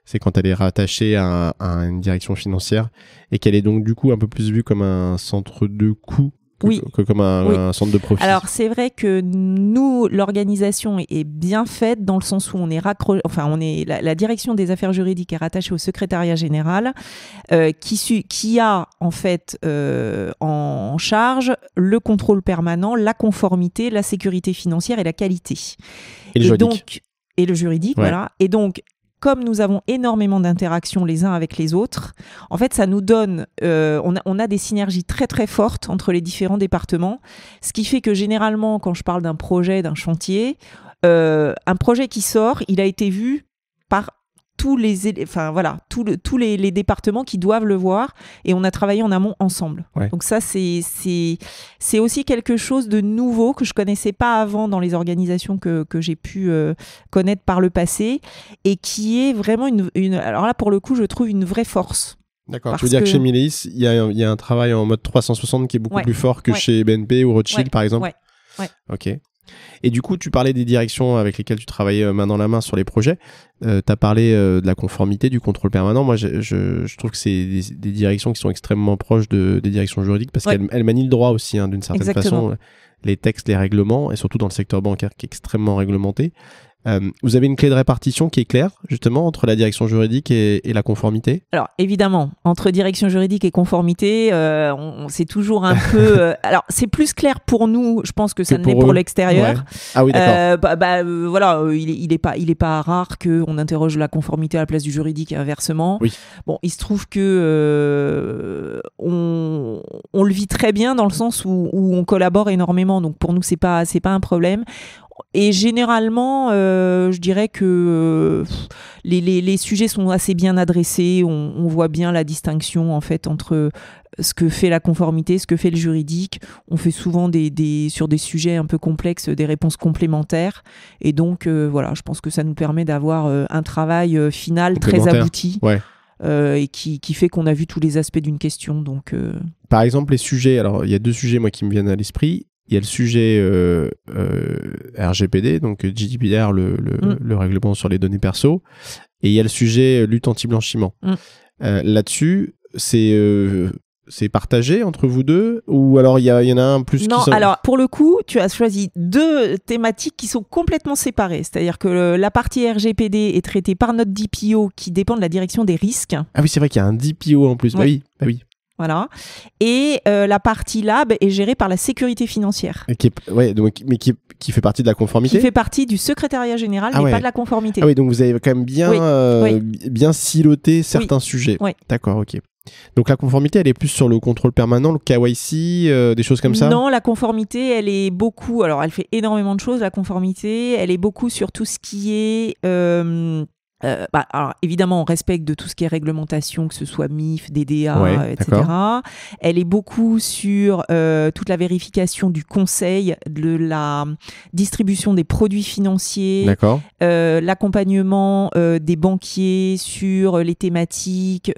C'est quand elle est rattachée à une direction financière et qu'elle est donc du coup un peu plus vue comme un centre de coûts que comme un centre de profit. Alors c'est vrai que nous, l'organisation est bien faite dans le sens où on est la direction des affaires juridiques est rattachée au secrétariat général qui a en fait en charge le contrôle permanent, la conformité, la sécurité financière et la qualité. Et le juridique. Et le juridique, voilà. Et donc comme nous avons énormément d'interactions les uns avec les autres, en fait, ça nous donne... on a des synergies très, très fortes entre les différents départements, ce qui fait que généralement, quand je parle d'un projet, d'un chantier, un projet qui sort, il a été vu par tous les départements qui doivent le voir et on a travaillé en amont ensemble. Ouais. Donc ça, c'est aussi quelque chose de nouveau que je ne connaissais pas avant dans les organisations que j'ai pu connaître par le passé et qui est vraiment alors là, pour le coup, je trouve une vraie force. D'accord, tu veux dire que chez Mileis, il y a un travail en mode 360 qui est beaucoup plus fort que chez BNP ou Rothschild, par exemple ? Ouais. Ok. Et du coup, tu parlais des directions avec lesquelles tu travaillais main dans la main sur les projets. Tu as parlé de la conformité, du contrôle permanent. Moi, je trouve que c'est des directions qui sont extrêmement proches des directions juridiques parce qu'elles manient le droit aussi, d'une certaine façon. Les textes, les règlements, et surtout dans le secteur bancaire qui est extrêmement réglementé. Vous avez une clé de répartition qui est claire, justement, entre la direction juridique et la conformité ? Alors, évidemment, entre direction juridique et conformité, c'est toujours un peu... alors, c'est plus clair pour nous, je pense que ça ne l'est pour l'extérieur. Ouais. Ah oui, d'accord. Voilà, il est pas rare qu'on interroge la conformité à la place du juridique et inversement. Oui. Bon, il se trouve que on le vit très bien dans le sens où on collabore énormément, donc pour nous, c'est pas un problème. Et généralement, je dirais que les sujets sont assez bien adressés. On voit bien la distinction en fait entre ce que fait la conformité, ce que fait le juridique. On fait souvent sur des sujets un peu complexes des réponses complémentaires. Et donc, voilà, je pense que ça nous permet d'avoir un travail final très abouti. Ouais. Et qui fait qu'on a vu tous les aspects d'une question. Donc, Par exemple, les sujets, alors il y a 2 sujets moi qui me viennent à l'esprit. Il y a le sujet RGPD, donc GDPR, le règlement sur les données perso, et il y a le sujet lutte anti-blanchiment. Là-dessus, c'est partagé entre vous deux ou alors il y en a un plus Non, alors pour le coup, tu as choisi 2 thématiques qui sont complètement séparées. C'est-à-dire que la partie RGPD est traitée par notre DPO qui dépend de la direction des risques. Ah oui, c'est vrai qu'il y a un DPO en plus. Ouais. Bah oui. Voilà. Et la partie lab est gérée par la sécurité financière. Qui fait partie de la conformité. Qui fait partie du secrétariat général, mais pas de la conformité. Ah oui, donc vous avez quand même bien siloté certains sujets. Oui. D'accord, ok. Donc la conformité, elle est plus sur le contrôle permanent, le KYC, des choses comme ça ? Non, la conformité, elle est beaucoup... Alors, elle fait énormément de choses, la conformité. Elle est beaucoup sur tout ce qui est... alors, évidemment, on respecte de tout ce qui est réglementation, que ce soit MIF, DDA, etc. D'accord. Elle est beaucoup sur toute la vérification du conseil, de la distribution des produits financiers, l'accompagnement des banquiers sur les thématiques,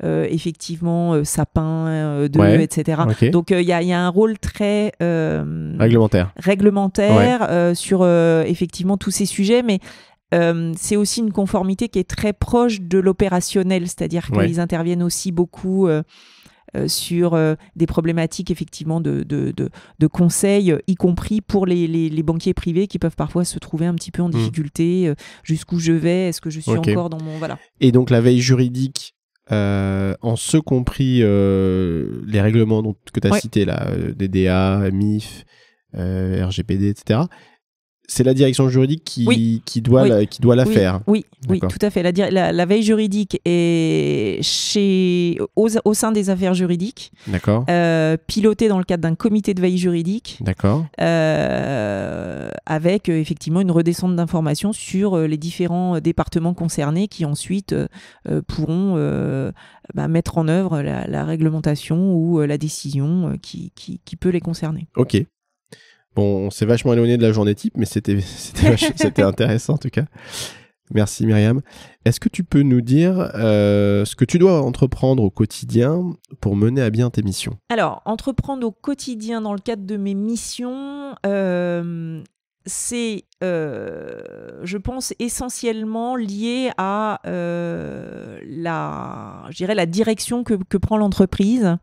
effectivement, sapin, etc. Okay. Donc, il y a un rôle très réglementaire sur effectivement tous ces sujets, mais c'est aussi une conformité qui est très proche de l'opérationnel, c'est-à-dire qu'ils interviennent aussi beaucoup sur des problématiques effectivement de conseils, y compris pour les banquiers privés qui peuvent parfois se trouver un petit peu en difficulté. Jusqu'où je vais, est-ce que je suis encore dans mon... Voilà. Et donc la veille juridique, en ce compris les règlements que tu as cités, là, DDA, MIF, RGPD, etc., c'est la direction juridique qui doit la faire. Oui, tout à fait. La veille juridique est au sein des affaires juridiques, pilotée dans le cadre d'un comité de veille juridique, avec effectivement une redescente d'informations sur les différents départements concernés qui ensuite pourront mettre en œuvre la réglementation ou la décision qui peut les concerner. Ok. Bon, on s'est vachement éloigné de la journée type, mais c'était intéressant en tout cas. Merci Myriam. Est-ce que tu peux nous dire ce que tu dois entreprendre au quotidien pour mener à bien tes missions ? Alors, entreprendre au quotidien dans le cadre de mes missions, c'est, je pense, essentiellement lié à la direction que prend l'entreprise.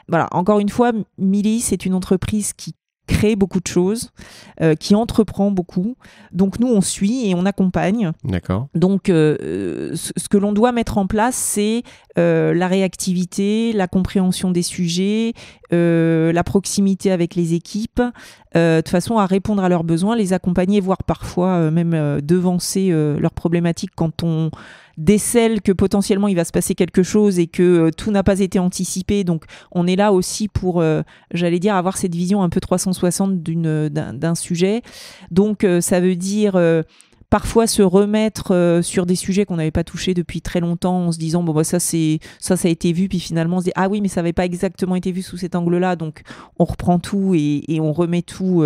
Voilà, encore une fois, Milly, c'est une entreprise qui crée beaucoup de choses, qui entreprend beaucoup. Donc nous, on suit et on accompagne. D'accord. Donc ce que l'on doit mettre en place, c'est la réactivité, la compréhension des sujets, la proximité avec les équipes, de façon à répondre à leurs besoins, les accompagner, voire parfois même devancer leurs problématiques quand on décèle que potentiellement il va se passer quelque chose et que tout n'a pas été anticipé. Donc on est là aussi pour, j'allais dire, avoir cette vision un peu 360 d'un sujet. Donc ça veut dire parfois se remettre sur des sujets qu'on n'avait pas touchés depuis très longtemps en se disant bon bah ça a été vu, puis finalement on se dit ah oui mais ça n'avait pas exactement été vu sous cet angle-là, donc on reprend tout et on remet tout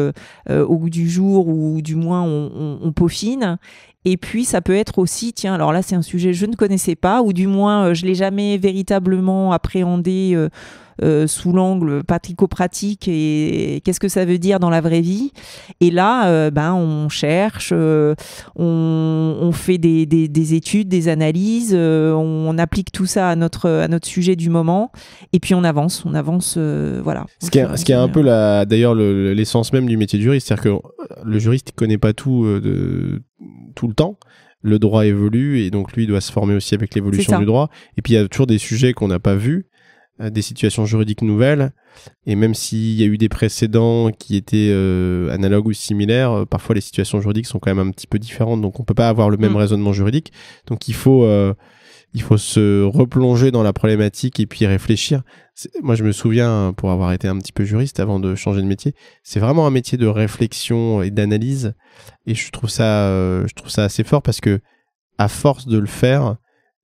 au goût du jour, ou du moins on peaufine. Et puis ça peut être aussi, tiens, alors là c'est un sujet que je ne connaissais pas, ou du moins je ne l'ai jamais véritablement appréhendé sous l'angle pratico-pratique et qu'est-ce que ça veut dire dans la vraie vie. Et là, on cherche, on fait des études, des analyses, on applique tout ça à notre sujet du moment, et puis on avance, voilà. Ce qui est un peu d'ailleurs l'essence même du métier de juriste, c'est-à-dire que le juriste ne connaît pas tout le temps. Le droit évolue et donc lui il doit se former aussi avec l'évolution du droit. Et puis il y a toujours des sujets qu'on n'a pas vus, des situations juridiques nouvelles, et même s'il y a eu des précédents qui étaient analogues ou similaires, parfois les situations juridiques sont quand même un petit peu différentes, donc on peut pas avoir le même raisonnement juridique. Donc il faut se replonger dans la problématique et puis réfléchir. Moi je me souviens, pour avoir été un petit peu juriste avant de changer de métier, c'est vraiment un métier de réflexion et d'analyse, et je trouve ça assez fort, parce que à force de le faire,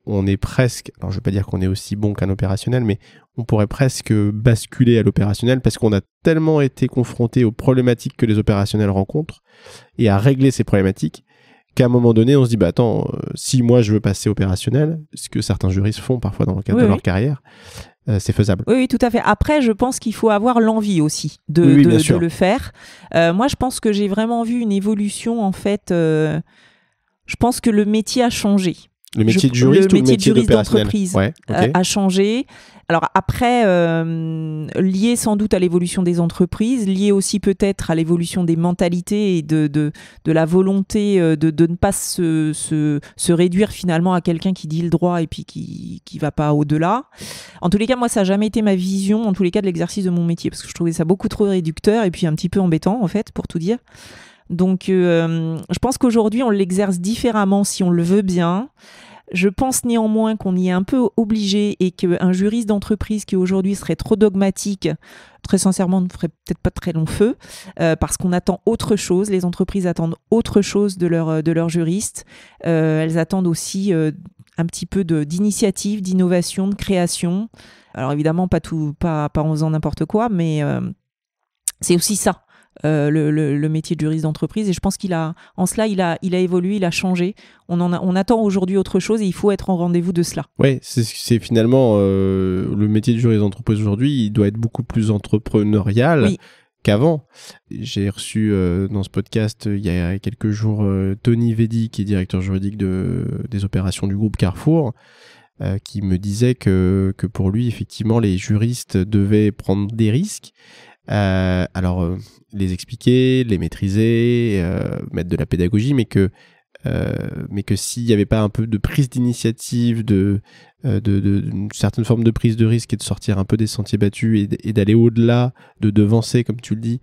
on est presque, alors je ne veux pas dire qu'on est aussi bon qu'un opérationnel, mais on pourrait presque basculer à l'opérationnel, parce qu'on a tellement été confronté aux problématiques que les opérationnels rencontrent et à régler ces problématiques, qu'à un moment donné, on se dit, bah attends, si moi je veux passer opérationnel, ce que certains juristes font parfois dans le cadre de leur carrière, c'est faisable. Oui, tout à fait. Après, je pense qu'il faut avoir l'envie aussi de le faire. Moi, je pense que j'ai vraiment vu une évolution, en fait. Je pense que le métier a changé. Le métier de juriste ou le métier d'entreprise a changé. Alors après, lié sans doute à l'évolution des entreprises, lié aussi peut-être à l'évolution des mentalités et de la volonté de ne pas se réduire finalement à quelqu'un qui dit le droit et puis qui va pas au-delà. En tous les cas, moi, ça n'a jamais été ma vision, en tous les cas, de l'exercice de mon métier, parce que je trouvais ça beaucoup trop réducteur et puis un petit peu embêtant, en fait, pour tout dire. Donc, je pense qu'aujourd'hui, on l'exerce différemment si on le veut bien. Je pense néanmoins qu'on y est un peu obligé, et qu'un juriste d'entreprise qui aujourd'hui serait trop dogmatique, très sincèrement, ne ferait peut-être pas de très long feu, parce qu'on attend autre chose. Les entreprises attendent autre chose de leurs juristes. Elles attendent aussi un petit peu d'initiative, d'innovation, de création. Alors évidemment, pas en faisant n'importe quoi, mais c'est aussi ça. Le métier de juriste d'entreprise, et je pense en cela il a évolué, il a changé. On attend aujourd'hui autre chose, et il faut être en rendez-vous de cela. Oui, c'est finalement le métier de juriste d'entreprise aujourd'hui, il doit être beaucoup plus entrepreneurial qu'avant. J'ai reçu dans ce podcast il y a quelques jours Tony Vedi, qui est directeur juridique des opérations du groupe Carrefour, qui me disait que pour lui, effectivement, les juristes devaient prendre des risques. Alors, les expliquer, les maîtriser, mettre de la pédagogie, mais que s'il n'y avait pas un peu de prise d'initiative, une certaine forme de prise de risque et de sortir un peu des sentiers battus et d'aller au-delà, de devancer, comme tu le dis,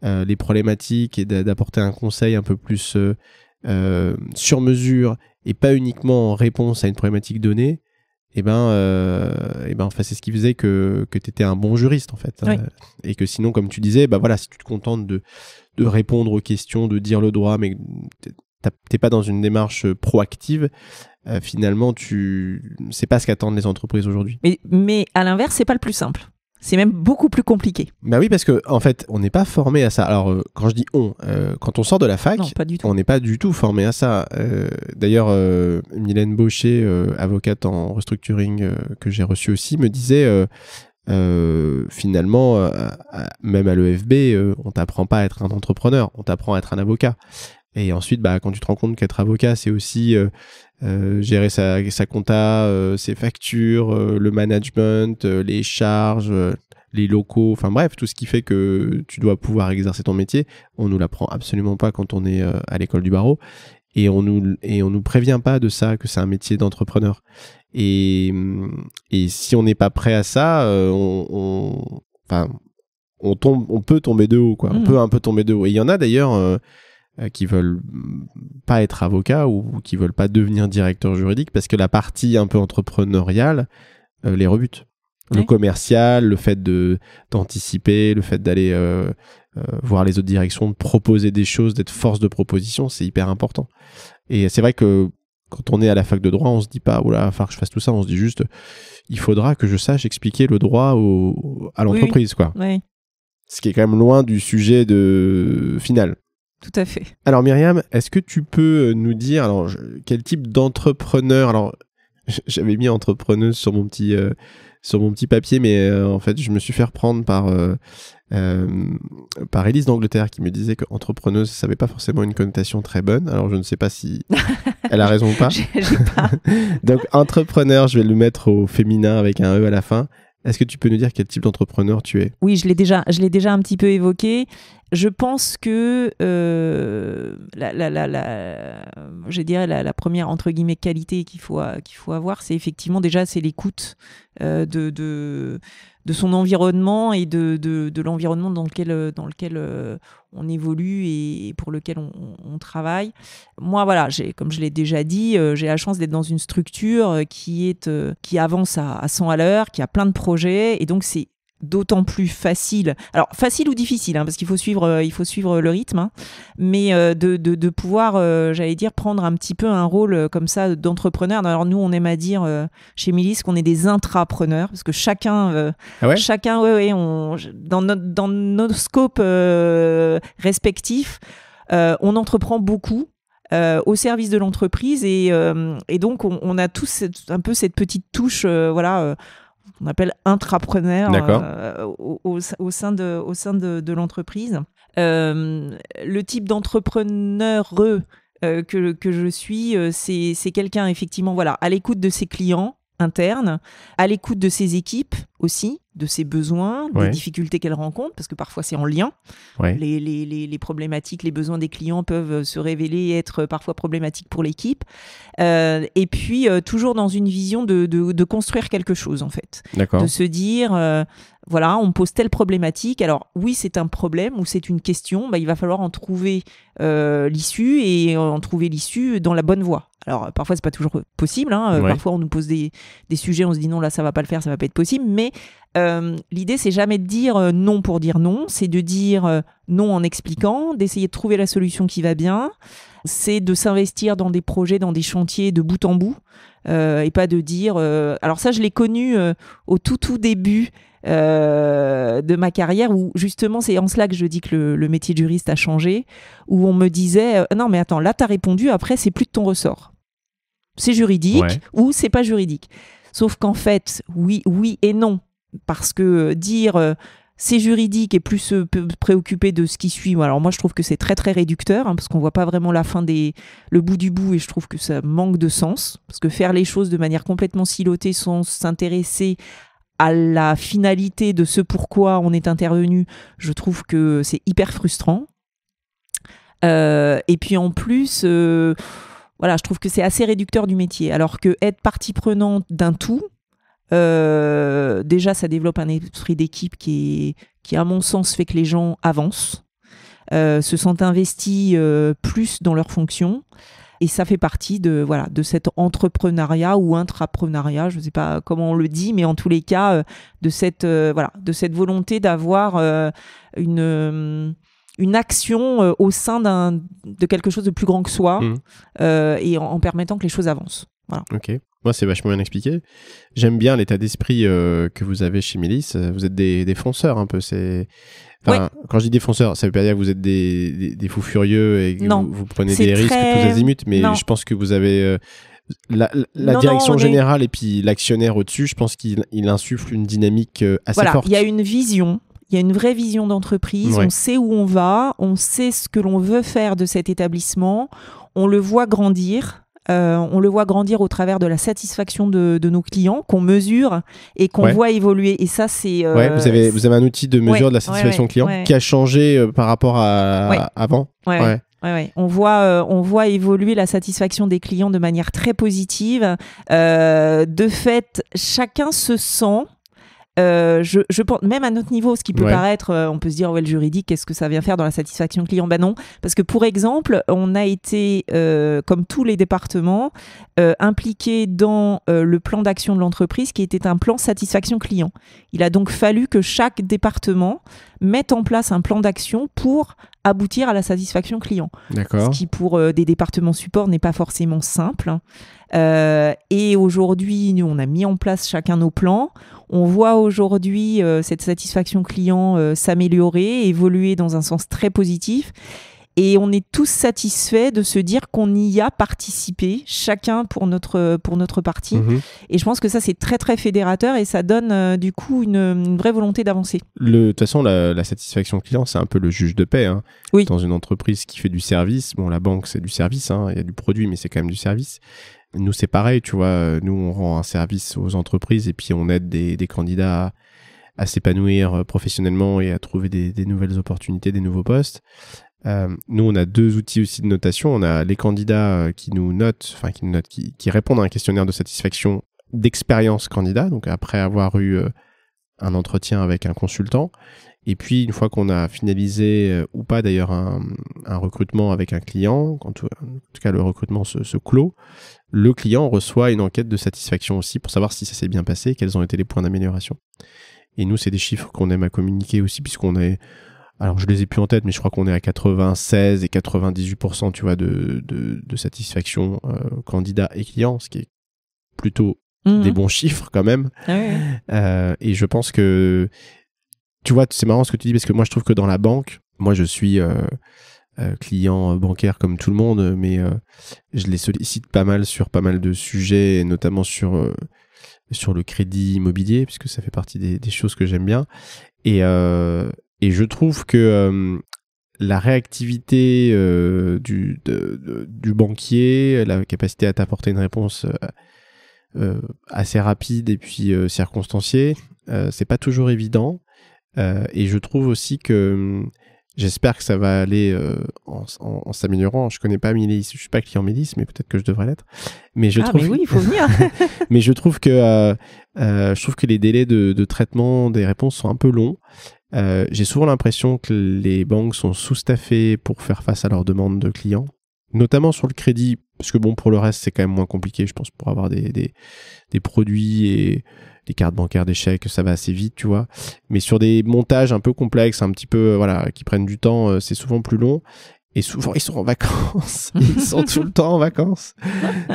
les problématiques et d'apporter un conseil un peu plus sur mesure et pas uniquement en réponse à une problématique donnée, enfin, c'est ce qui faisait que tu étais un bon juriste en fait. Oui. Et que sinon, comme tu disais, voilà, si tu te contentes de répondre aux questions, de dire le droit, mais t'es pas dans une démarche proactive, finalement, c'est pas ce qu'attendent les entreprises aujourd'hui. Mais à l'inverse, c'est pas le plus simple. C'est même beaucoup plus compliqué. Bah oui, parce que en fait, on n'est pas formé à ça. Alors, quand je dis quand on sort de la fac, non, pas du tout. On n'est pas du tout formé à ça. D'ailleurs, Mylène Baucher, avocate en restructuring que j'ai reçue aussi, me disait finalement, même à l'EFB, on t'apprend pas à être un entrepreneur, on t'apprend à être un avocat. Et ensuite, quand tu te rends compte qu'être avocat, c'est aussi gérer sa compta, ses factures, le management, les charges, les locaux, enfin bref, tout ce qui fait que tu dois pouvoir exercer ton métier, on nous l'apprend absolument pas quand on est à l'école du barreau. Et on nous prévient pas de ça, que c'est un métier d'entrepreneur. Et si on n'est pas prêt à ça, on peut tomber de haut, quoi. On peut un peu tomber de haut. Et il y en a d'ailleurs qui veulent pas être avocats ou qui veulent pas devenir directeur juridique parce que la partie un peu entrepreneuriale les rebute. Ouais. Le commercial, le fait d'anticiper, le fait d'aller voir les autres directions, de proposer des choses, d'être force de proposition, c'est hyper important. Et c'est vrai que quand on est à la fac de droit, on se dit pas, oula, il va falloir que je fasse tout ça, on se dit juste, il faudra que je sache expliquer le droit à l'entreprise, oui. quoi. Oui. Ce qui est quand même loin du sujet final. Tout à fait. Alors Myriam, est-ce que tu peux nous dire quel type d'entrepreneur, alors j'avais mis entrepreneuse sur mon petit papier, mais en fait je me suis fait reprendre par Élise d'Angleterre qui me disait qu'entrepreneuse ça n'avait pas forcément une connotation très bonne, alors je ne sais pas si elle a raison ou pas. J'ai pas. Donc entrepreneur, je vais le mettre au féminin avec un E à la fin. Est-ce que tu peux nous dire quel type d'entrepreneur tu es ? Oui, je l'ai déjà un petit peu évoqué. Je pense que je dirais la première entre guillemets qualité qu'il faut avoir, c'est effectivement déjà c'est l'écoute de son environnement et de l'environnement dans lequel on évolue et pour lequel on travaille. Moi, voilà, comme je l'ai déjà dit, j'ai la chance d'être dans une structure qui avance à 100 à l'heure, qui a plein de projets, et donc c'est d'autant plus facile. Alors, facile ou difficile, parce qu'il faut suivre le rythme, hein, mais de pouvoir, j'allais dire, prendre un petit peu un rôle comme ça d'entrepreneur. Alors, nous, on aime à dire chez Milis qu'on est des intrapreneurs, parce que chacun, dans nos scopes respectifs, on entreprend beaucoup au service de l'entreprise et donc on a tous un peu cette petite touche, on appelle intrapreneur au sein de l'entreprise. Le type d'entrepreneur que je suis, c'est quelqu'un effectivement à l'écoute de ses clients internes, à l'écoute de ses équipes aussi, de ses besoins, des difficultés qu'elles rencontrent, parce que parfois c'est en lien. Ouais. Les problématiques, les besoins des clients peuvent se révéler être parfois problématiques pour l'équipe. Et puis, toujours dans une vision de construire quelque chose, en fait. D'accord. De se dire, on me pose telle problématique. Alors, oui, c'est un problème ou c'est une question. Il va falloir en trouver l'issue et en trouver l'issue dans la bonne voie. Alors, parfois, c'est pas toujours possible. Parfois, on nous pose des sujets, on se dit non, là, ça va pas le faire, ça va pas être possible. Mais l'idée, c'est jamais de dire non pour dire non. C'est de dire non en expliquant, d'essayer de trouver la solution qui va bien. C'est de s'investir dans des projets, dans des chantiers de bout en bout. Et pas de dire... alors ça, je l'ai connu au tout début de ma carrière, où justement, c'est en cela que je dis que le métier de juriste a changé, où on me disait non, mais attends, là, t'as répondu, après, c'est plus de ton ressort. C'est juridique ou c'est pas juridique. Sauf qu'en fait, oui et non. Parce que dire c'est juridique et plus se préoccuper de ce qui suit. Alors moi, je trouve que c'est très très réducteur parce qu'on voit pas vraiment le bout du bout et je trouve que ça manque de sens. Parce que faire les choses de manière complètement silotée sans s'intéresser à la finalité de ce pourquoi on est intervenu, je trouve que c'est hyper frustrant. Et puis en plus, voilà, je trouve que c'est assez réducteur du métier. Alors que être partie prenante d'un tout, déjà, ça développe un esprit d'équipe qui, à mon sens, fait que les gens avancent, se sentent investis plus dans leurs fonctions. Et ça fait partie de cet entrepreneuriat ou intrapreneuriat, je ne sais pas comment on le dit, mais en tous les cas, de cette volonté d'avoir une action au sein de quelque chose de plus grand que soi et en permettant que les choses avancent. Voilà. Ok. Moi, c'est vachement bien expliqué. J'aime bien l'état d'esprit que vous avez chez Mélis. Vous êtes des fonceurs un peu. Quand je dis des fonceurs, ça veut pas dire que vous êtes des fous furieux et que vous prenez des risques tous azimuts, mais je pense que vous avez la direction générale et puis l'actionnaire au-dessus, je pense qu'il insuffle une dynamique assez forte. Il y a une vision. Il y a une vraie vision d'entreprise. On sait où on va, on sait ce que l'on veut faire de cet établissement, on le voit grandir. On le voit grandir au travers de la satisfaction de nos clients qu'on mesure et qu'on voit évoluer. Et ça, c'est... vous avez un outil de mesure de la satisfaction client qui a changé par rapport à avant. On voit évoluer la satisfaction des clients de manière très positive. De fait, chacun se sent... je pense, même à notre niveau, ce qui peut paraître, on peut se dire, le juridique, qu'est-ce que ça vient faire dans la satisfaction client ? Ben non, parce que pour exemple, on a été, comme tous les départements, impliqués dans le plan d'action de l'entreprise qui était un plan satisfaction client. Il a donc fallu que chaque département mette en place un plan d'action pour aboutir à la satisfaction client. D'accord. Ce qui, pour des départements support, n'est pas forcément simple. Et aujourd'hui, nous, on a mis en place chacun nos plans. On voit aujourd'hui cette satisfaction client s'améliorer, évoluer dans un sens très positif. Et on est tous satisfaits de se dire qu'on y a participé, chacun pour notre partie. Et je pense que ça, c'est très, très fédérateur et ça donne du coup une vraie volonté d'avancer. De toute façon, la satisfaction client, c'est un peu le juge de paix. Dans une entreprise qui fait du service, bon, la banque, c'est du service, il y a du produit, mais c'est quand même du service. Nous, c'est pareil, tu vois. Nous, on rend un service aux entreprises et puis on aide des candidats à s'épanouir professionnellement et à trouver des nouvelles opportunités, des nouveaux postes. Nous, on a 2 outils aussi de notation. On a les candidats qui répondent à un questionnaire de satisfaction d'expérience candidat, donc après avoir eu un entretien avec un consultant. Et puis, une fois qu'on a finalisé, ou pas d'ailleurs, un recrutement avec un client, en tout cas le recrutement se clôt, le client reçoit une enquête de satisfaction aussi pour savoir si ça s'est bien passé, quels ont été les points d'amélioration. Et nous, c'est des chiffres qu'on aime à communiquer aussi, puisqu'on est... Alors, je les ai plus en tête, mais je crois qu'on est à 96 et 98%, tu vois, de satisfaction candidat et client, ce qui est plutôt des bons chiffres quand même. Et je pense que... Tu vois, c'est marrant ce que tu dis, parce que moi, je trouve que dans la banque, moi, je suis client bancaire comme tout le monde, mais je les sollicite pas mal sur pas mal de sujets, et notamment sur le crédit immobilier, puisque ça fait partie des choses que j'aime bien. Et je trouve que la réactivité du banquier, la capacité à t'apporter une réponse assez rapide et puis circonstanciée, c'est pas toujours évident. Et je trouve aussi que j'espère que ça va aller en s'améliorant. Je connais pas Mélis, je suis pas client Mélis, mais peut-être que je devrais l'être. Mais mais oui, il faut venir. Mais je trouve que les délais de traitement des réponses sont un peu longs. J'ai souvent l'impression que les banques sont sous-staffées pour faire face à leurs demandes de clients, notamment sur le crédit, parce que bon, pour le reste, c'est quand même moins compliqué, je pense, pour avoir des produits et des cartes bancaires, des chèques, ça va assez vite, tu vois. Mais sur des montages un peu complexes, un petit peu, qui prennent du temps, c'est souvent plus long. Et souvent, ils sont en vacances. Ils sont tout le temps en vacances.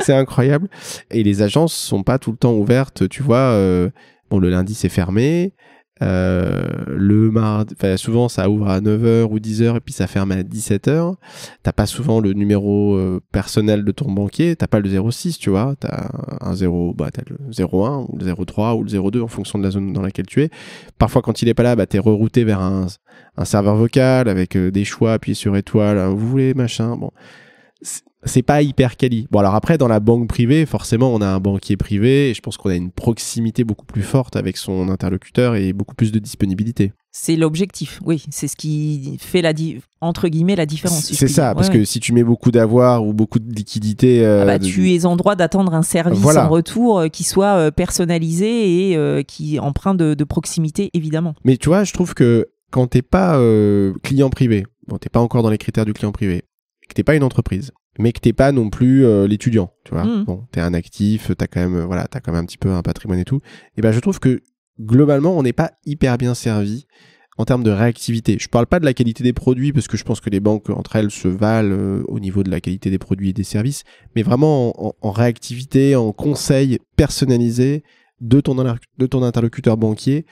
C'est incroyable. Et les agences sont pas tout le temps ouvertes, tu vois. Le lundi, c'est fermé. le mardi, souvent ça ouvre à 9h ou 10h et puis ça ferme à 17h. T'as pas souvent le numéro personnel de ton banquier, t'as pas le 06, tu vois, t'as un 0, t'as le 01 ou le 03 ou le 02 en fonction de la zone dans laquelle tu es. Parfois quand il est pas là, t'es rerouté vers un serveur vocal avec des choix, appuyez sur étoile, vous voulez machin, bon. C'est pas hyper quali. Bon, alors après, dans la banque privée, forcément, on a un banquier privé et je pense qu'on a une proximité beaucoup plus forte avec son interlocuteur et beaucoup plus de disponibilité. C'est l'objectif, oui. C'est ce qui fait entre guillemets la différence. C'est ça, parce que si tu mets beaucoup d'avoir ou beaucoup de liquidité... tu es en droit d'attendre un service en retour qui soit personnalisé et qui empreint de proximité, évidemment. Mais tu vois, je trouve que quand t'es pas client privé, t'es pas encore dans les critères du client privé, que t'es pas une entreprise, mais que t'es pas non plus l'étudiant, tu vois. Bon, t'es un actif, t'as quand même un petit peu un patrimoine et tout. Et je trouve que globalement, on n'est pas hyper bien servi en termes de réactivité. Je parle pas de la qualité des produits parce que je pense que les banques entre elles se valent au niveau de la qualité des produits et des services, mais vraiment en réactivité, en conseil personnalisé de ton interlocuteur banquier.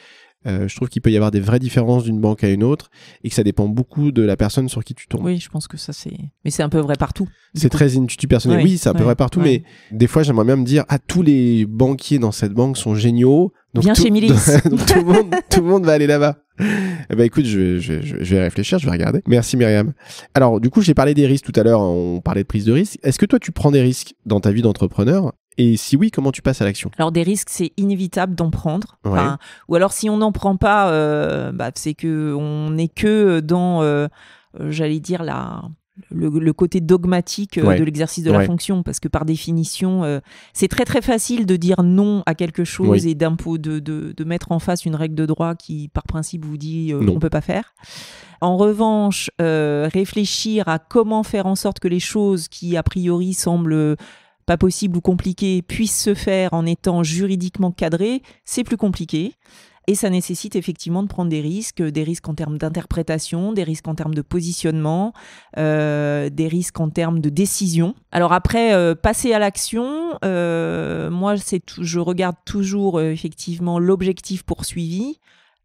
Je trouve qu'il peut y avoir des vraies différences d'une banque à une autre et que ça dépend beaucoup de la personne sur qui tu tombes. Oui, je pense que ça c'est... Mais c'est un peu vrai partout. C'est très intuitif personnel. Oui, c'est un peu vrai partout, mais des fois j'aimerais bien me dire tous les banquiers dans cette banque sont géniaux. Donc viens chez Milis. Donc tout le monde va aller là-bas. Écoute, je vais réfléchir, je vais regarder. Merci Myriam. Alors du coup, j'ai parlé des risques tout à l'heure, on parlait de prise de risque. Est-ce que toi tu prends des risques dans ta vie d'entrepreneur ? Et si oui, comment tu passes à l'action ? Alors des risques, c'est inévitable d'en prendre. Ou alors si on n'en prend pas, c'est que on n'est que dans, j'allais dire le côté dogmatique de l'exercice de la fonction, parce que par définition, c'est très très facile de dire non à quelque chose et de mettre en face une règle de droit qui, par principe, vous dit on peut pas faire. En revanche, réfléchir à comment faire en sorte que les choses qui a priori semblent pas possible ou compliqué puisse se faire en étant juridiquement cadré, c'est plus compliqué. Et ça nécessite effectivement de prendre des risques en termes d'interprétation, des risques en termes de positionnement, des risques en termes de décision. Alors après, passer à l'action, moi, je regarde toujours effectivement l'objectif poursuivi,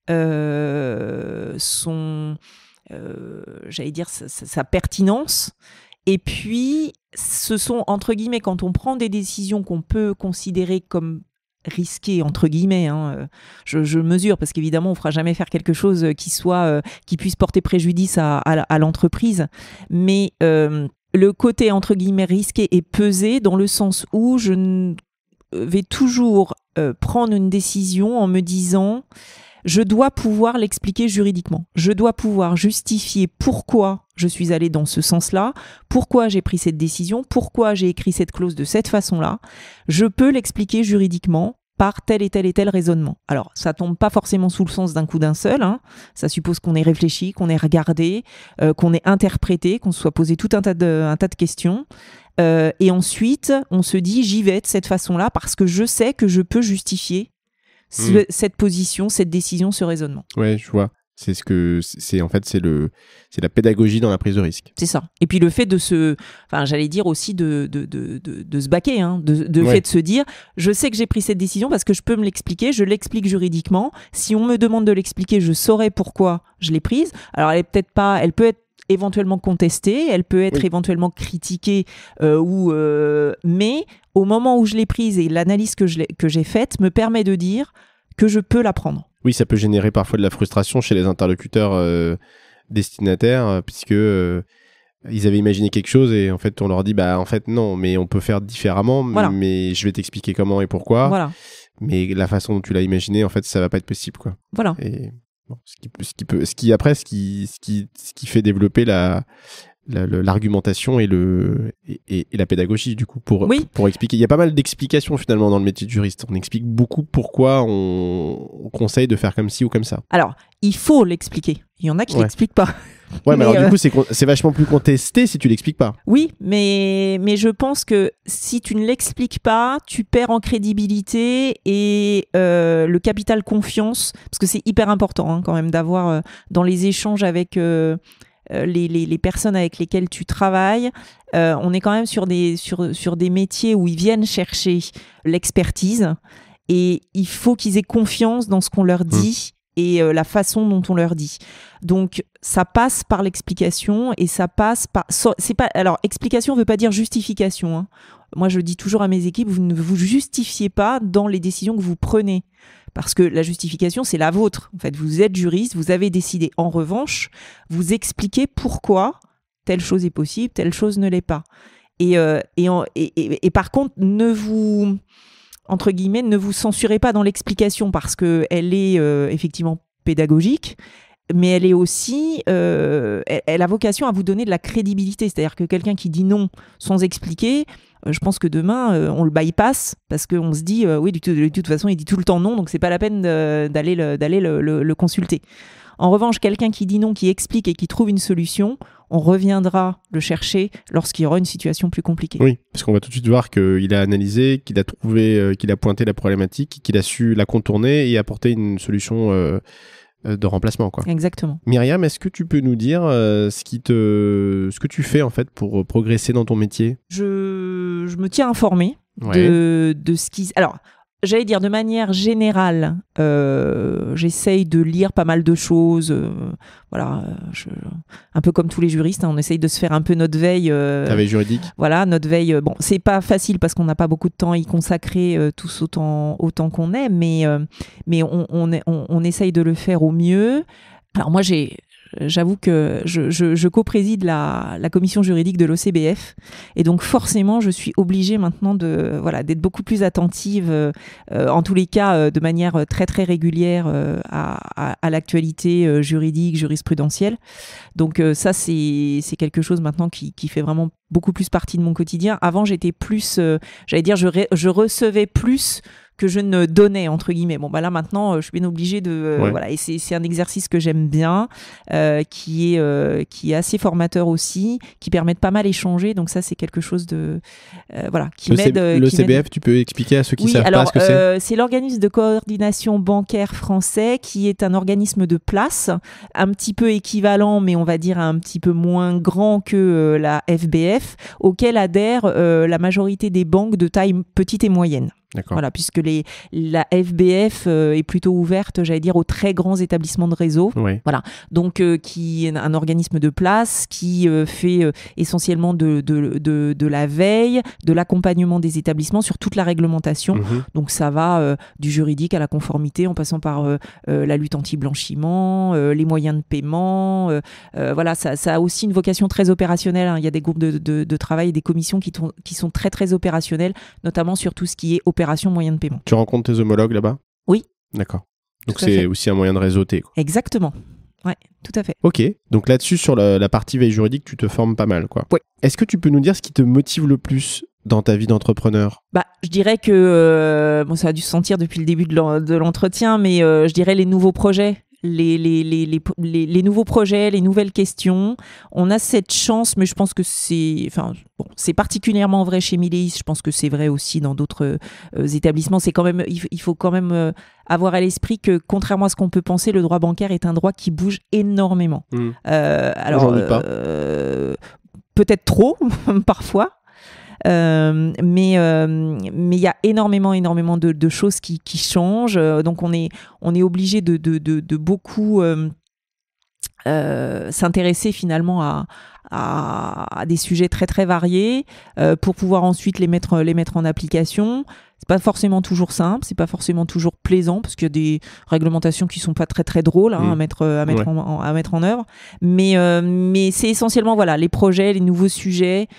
j'allais dire sa pertinence. Et puis, ce sont, entre guillemets, quand on prend des décisions qu'on peut considérer comme risquées, entre guillemets, je mesure, parce qu'évidemment, on ne fera jamais faire quelque chose qui puisse porter préjudice à l'entreprise. Mais le côté, entre guillemets, risqué est pesé dans le sens où je vais toujours prendre une décision en me disant... Je dois pouvoir l'expliquer juridiquement. Je dois pouvoir justifier pourquoi je suis allée dans ce sens-là, pourquoi j'ai pris cette décision, pourquoi j'ai écrit cette clause de cette façon-là. Je peux l'expliquer juridiquement par tel et tel et tel raisonnement. Alors, ça tombe pas forcément sous le sens d'un coup d'un seul. Ça suppose qu'on ait réfléchi, qu'on ait regardé, qu'on ait interprété, qu'on se soit posé tout un tas de questions. Et ensuite, on se dit, j'y vais de cette façon-là parce que je sais que je peux justifier cette position, cette décision, ce raisonnement. Ouais, je vois. C'est la pédagogie dans la prise de risque. C'est ça. Et puis le fait de j'allais dire aussi de se baquer, fait de se dire, je sais que j'ai pris cette décision parce que je peux me l'expliquer, je l'explique juridiquement. Si on me demande de l'expliquer, je saurai pourquoi je l'ai prise. Alors elle peut être éventuellement contestée, elle peut être éventuellement critiquée, mais au moment où je l'ai prise et l'analyse que j'ai faite me permet de dire que je peux la prendre. Oui, ça peut générer parfois de la frustration chez les interlocuteurs destinataires, puisque ils avaient imaginé quelque chose et en fait on leur dit en fait non, mais on peut faire différemment, mais je vais t'expliquer comment et pourquoi. Voilà. Mais la façon dont tu l'as imaginé, en fait, ça va pas être possible, quoi. Voilà. Et bon, ce qui fait développer l'argumentation et la pédagogie, du coup, pour expliquer. Il y a pas mal d'explications finalement dans le métier de juriste. On explique beaucoup pourquoi on conseille de faire comme ci ou comme ça. Alors, il faut l'expliquer. Il y en a qui l'expliquent pas. Ouais, mais alors du coup, c'est vachement plus contesté si tu l'expliques pas. Oui, mais je pense que si tu ne l'expliques pas, tu perds en crédibilité et le capital confiance, parce que c'est hyper important quand même d'avoir dans les échanges avec les personnes avec lesquelles tu travailles, on est quand même sur des métiers où ils viennent chercher l'expertise et il faut qu'ils aient confiance dans ce qu'on leur dit et la façon dont on leur dit. Donc ça passe par l'explication et ça passe par... C'est pas... Alors explication ne veut pas dire justification, hein. Moi je dis toujours à mes équipes, vous ne vous justifiez pas dans les décisions que vous prenez. Parce que la justification, c'est la vôtre. En fait, vous êtes juriste, vous avez décidé. En revanche, vous expliquez pourquoi telle chose est possible, telle chose ne l'est pas. Et par contre, entre guillemets, ne vous censurez pas dans l'explication parce qu'elle est effectivement pédagogique, mais elle est aussi, elle a vocation à vous donner de la crédibilité. C'est-à-dire que quelqu'un qui dit non sans expliquer, je pense que demain, on le bypass parce qu'on se dit, oui, de toute façon, il dit tout le temps non, donc c'est pas la peine d'aller le consulter. En revanche, quelqu'un qui dit non, qui explique et qui trouve une solution, on reviendra le chercher lorsqu'il y aura une situation plus compliquée. Oui, parce qu'on va tout de suite voir qu'il a analysé, qu'il a trouvé, qu'il a pointé la problématique, qu'il a su la contourner et apporter une solution de remplacement, quoi. Exactement. Myriam, est-ce que tu peux nous dire ce que tu fais en fait pour progresser dans ton métier ? Je me tiens informée de ce qui... Alors, j'allais dire de manière générale, j'essaye de lire pas mal de choses. Voilà, un peu comme tous les juristes, hein, on essaye de se faire un peu notre veille. Ta veille juridique. Voilà, notre veille. Bon, c'est pas facile parce qu'on n'a pas beaucoup de temps à y consacrer tous autant qu'on est, mais on essaye de le faire au mieux. Alors moi, j'avoue que je co-préside la commission juridique de l'OCBF et donc forcément je suis obligée maintenant d'être beaucoup plus attentive en tous les cas de manière très très régulière à l'actualité juridique, jurisprudentielle. Donc ça c'est quelque chose maintenant qui fait vraiment beaucoup plus partie de mon quotidien. Avant j'étais plus, j'allais dire je recevais plus que je ne donnais, entre guillemets. Bon, bah là, maintenant, je suis bien obligée de... voilà, et c'est un exercice que j'aime bien, qui est assez formateur aussi, qui permet de pas mal échanger. Donc ça, c'est quelque chose de... qui m'aide... Le CBF, tu peux expliquer à ceux qui savent pas ce que c'est ? C'est l'organisme de coordination bancaire français, qui est un organisme de place, un petit peu équivalent, mais on va dire un petit peu moins grand que la FBF, auquel adhèrent la majorité des banques de taille petite et moyenne. D'accord. Voilà, puisque la FBF est plutôt ouverte, j'allais dire, aux très grands établissements de réseau. Oui. Voilà, donc qui est un organisme de place qui fait essentiellement de la veille, de l'accompagnement des établissements sur toute la réglementation. Donc ça va du juridique à la conformité, en passant par la lutte anti-blanchiment, les moyens de paiement. Voilà, ça a aussi une vocation très opérationnelle, hein. Il y a des groupes de travail et des commissions qui sont très très opérationnels, notamment sur tout ce qui est opération moyen de paiement. Tu rencontres tes homologues là-bas ? Oui. D'accord. Donc c'est aussi un moyen de réseauter, quoi. Exactement. Ouais, tout à fait. Ok. Donc là-dessus, sur la partie veille juridique, tu te formes pas mal, quoi. Oui. Est-ce que tu peux nous dire ce qui te motive le plus dans ta vie d'entrepreneur ? Je dirais que, ça a dû se sentir depuis le début de l'entretien, mais je dirais les nouveaux projets. Les nouveaux projets, les nouvelles questions. On a cette chance, mais je pense que c'est particulièrement vrai chez Mileis. Je pense que c'est vrai aussi dans d'autres établissements. C'est quand même, il faut quand même avoir à l'esprit que, contrairement à ce qu'on peut penser, le droit bancaire est un droit qui bouge énormément. Alors, peut-être trop parfois. Mais il y a énormément de choses qui changent. Donc on est obligé de beaucoup s'intéresser finalement à des sujets très très variés pour pouvoir ensuite les mettre en application. C'est pas forcément toujours simple, c'est pas forcément toujours plaisant parce qu'il y a des réglementations qui sont pas très très drôles à mettre en œuvre. Mais c'est essentiellement les projets, les nouveaux sujets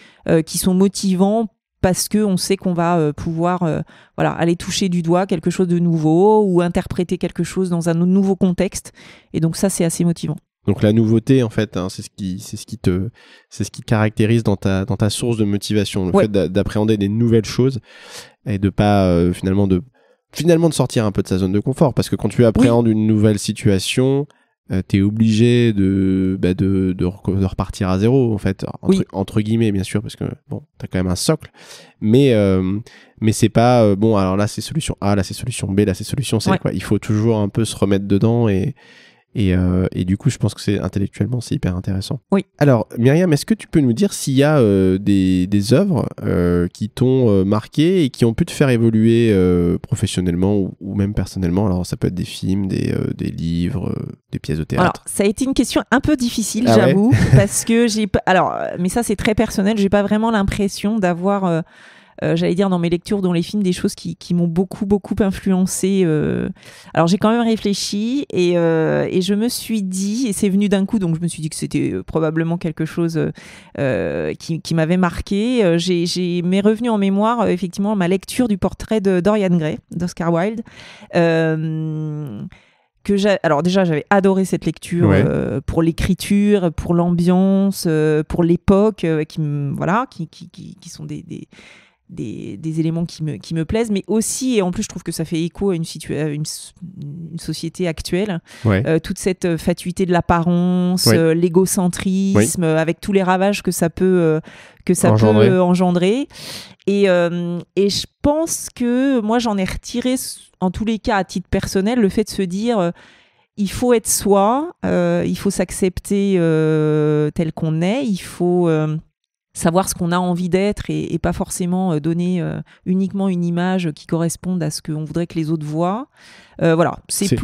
qui sont motivants parce que on sait qu'on va pouvoir aller toucher du doigt quelque chose de nouveau ou interpréter quelque chose dans un nouveau contexte. Et donc ça, c'est assez motivant. Donc la nouveauté, en fait, hein, c'est ce qui caractérise dans ta source de motivation, le fait d'appréhender des nouvelles choses et de pas finalement de sortir un peu de sa zone de confort, parce que quand tu appréhendes une nouvelle situation, t'es obligé de repartir à zéro, en fait, entre guillemets, bien sûr, parce que bon, t'as quand même un socle, mais c'est pas alors là c'est solution A, là c'est solution B, là c'est solution C, quoi. Il faut toujours un peu se remettre dedans et Et du coup, je pense que intellectuellement, c'est hyper intéressant. Oui. Alors, Myriam, est-ce que tu peux nous dire s'il y a des œuvres qui t'ont marqué et qui ont pu te faire évoluer professionnellement ou même personnellement? Alors, ça peut être des films, des livres, des pièces de théâtre. Alors, ça a été une question un peu difficile, Ah j'avoue, parce que j'ai pas... Alors, mais ça, c'est très personnel. J'ai pas vraiment l'impression d'avoir... j'allais dire dans mes lectures, dans les films, des choses qui m'ont beaucoup influencé. Alors j'ai quand même réfléchi et je me suis dit, et c'est venu d'un coup, donc je me suis dit que c'était probablement quelque chose qui m'avait marqué. M'est revenu en mémoire effectivement ma lecture du portrait de Dorian Gray d'Oscar Wilde. Alors déjà j'avais adoré cette lecture pour l'écriture, pour l'ambiance, pour l'époque, qui sont des éléments qui me plaisent, mais aussi, et en plus je trouve que ça fait écho à une société actuelle, toute cette fatuité de l'apparence, l'égocentrisme, avec tous les ravages que ça peut engendrer. Et je pense que moi j'en ai retiré, en tous les cas à titre personnel, le fait de se dire il faut être soi, il faut s'accepter tel qu'on est, il faut savoir ce qu'on a envie d'être et pas forcément donner uniquement une image qui corresponde à ce qu'on voudrait que les autres voient. Voilà, c'est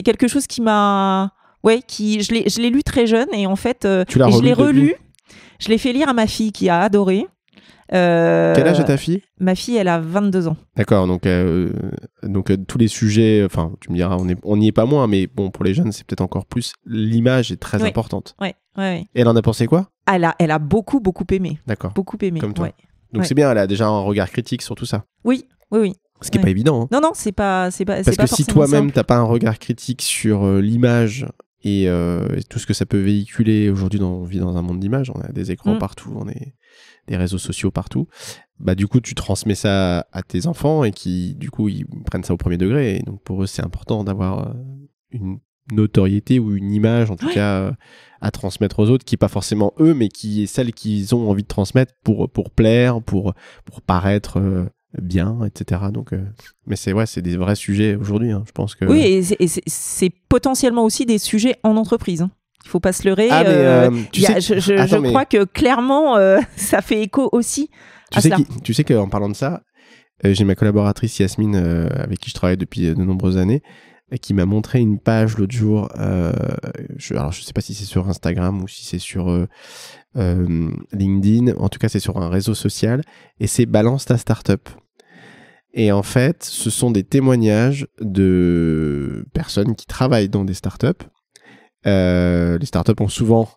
quelque chose qui m'a... je l'ai lu très jeune et en fait, je l'ai relu. Je l'ai fait lire à ma fille qui a adoré. Quel âge a ta fille ? Ma fille, elle a 22 ans. D'accord, donc tous les sujets, enfin tu me diras, on n'y est pas moins, mais bon, pour les jeunes, c'est peut-être encore plus. L'image est très importante. Ouais. Et elle en a pensé quoi ? Elle a beaucoup aimé. D'accord. Beaucoup aimé. Comme toi. Donc c'est bien, elle a déjà un regard critique sur tout ça. Oui. Ce qui n'est pas évident. Hein. Non, c'est pas parce que si toi-même, tu n'as pas un regard critique sur l'image et tout ce que ça peut véhiculer, aujourd'hui, on vit dans un monde d'images, on a des écrans partout, on a des réseaux sociaux partout, bah du coup, tu transmets ça à tes enfants et qui, du coup, ils prennent ça au premier degré. Et donc, pour eux, c'est important d'avoir une notoriété ou une image, en tout cas, à transmettre aux autres, qui n'est pas forcément eux, mais qui est celle qu'ils ont envie de transmettre pour plaire, pour paraître bien, etc. Donc, mais c'est des vrais sujets aujourd'hui, hein, je pense que... Oui, et c'est potentiellement aussi des sujets en entreprise, hein. Il ne faut pas se leurrer. Je crois que clairement, ça fait écho aussi à ça. Tu sais qu'en parlant de ça, j'ai ma collaboratrice Yasmine, avec qui je travaille depuis de nombreuses années, qui m'a montré une page l'autre jour. Alors, je ne sais pas si c'est sur Instagram ou si c'est sur LinkedIn. En tout cas, c'est sur un réseau social. Et c'est Balance ta startup. Et en fait, ce sont des témoignages de personnes qui travaillent dans des startups. Les startups ont souvent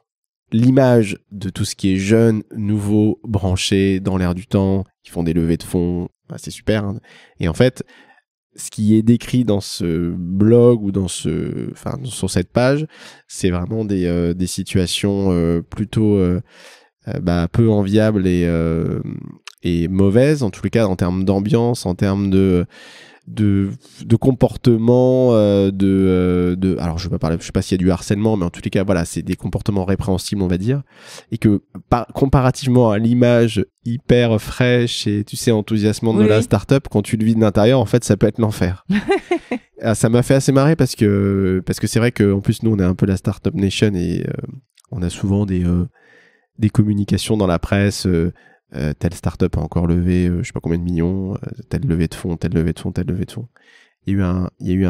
l'image de tout ce qui est jeune, nouveau, branché, dans l'air du temps, qui font des levées de fonds. C'est super. Hein. Et en fait, ce qui est décrit dans ce blog ou sur cette page, c'est vraiment des situations plutôt peu enviables et mauvaises, en tous les cas en termes d'ambiance, en termes de comportement, alors je sais pas s'il y a du harcèlement, mais en tous les cas voilà, c'est des comportements répréhensibles, on va dire, et que comparativement à l'image hyper fraîche et tu sais enthousiasmante de la startup, quand tu le vis de l'intérieur, en fait ça peut être l'enfer. Ça m'a fait assez marrer parce que c'est vrai qu'en plus nous on est un peu la startup nation et on a souvent des communications dans la presse. Telle startup a encore levé je sais pas combien de millions, telle levée de fonds. Il y a eu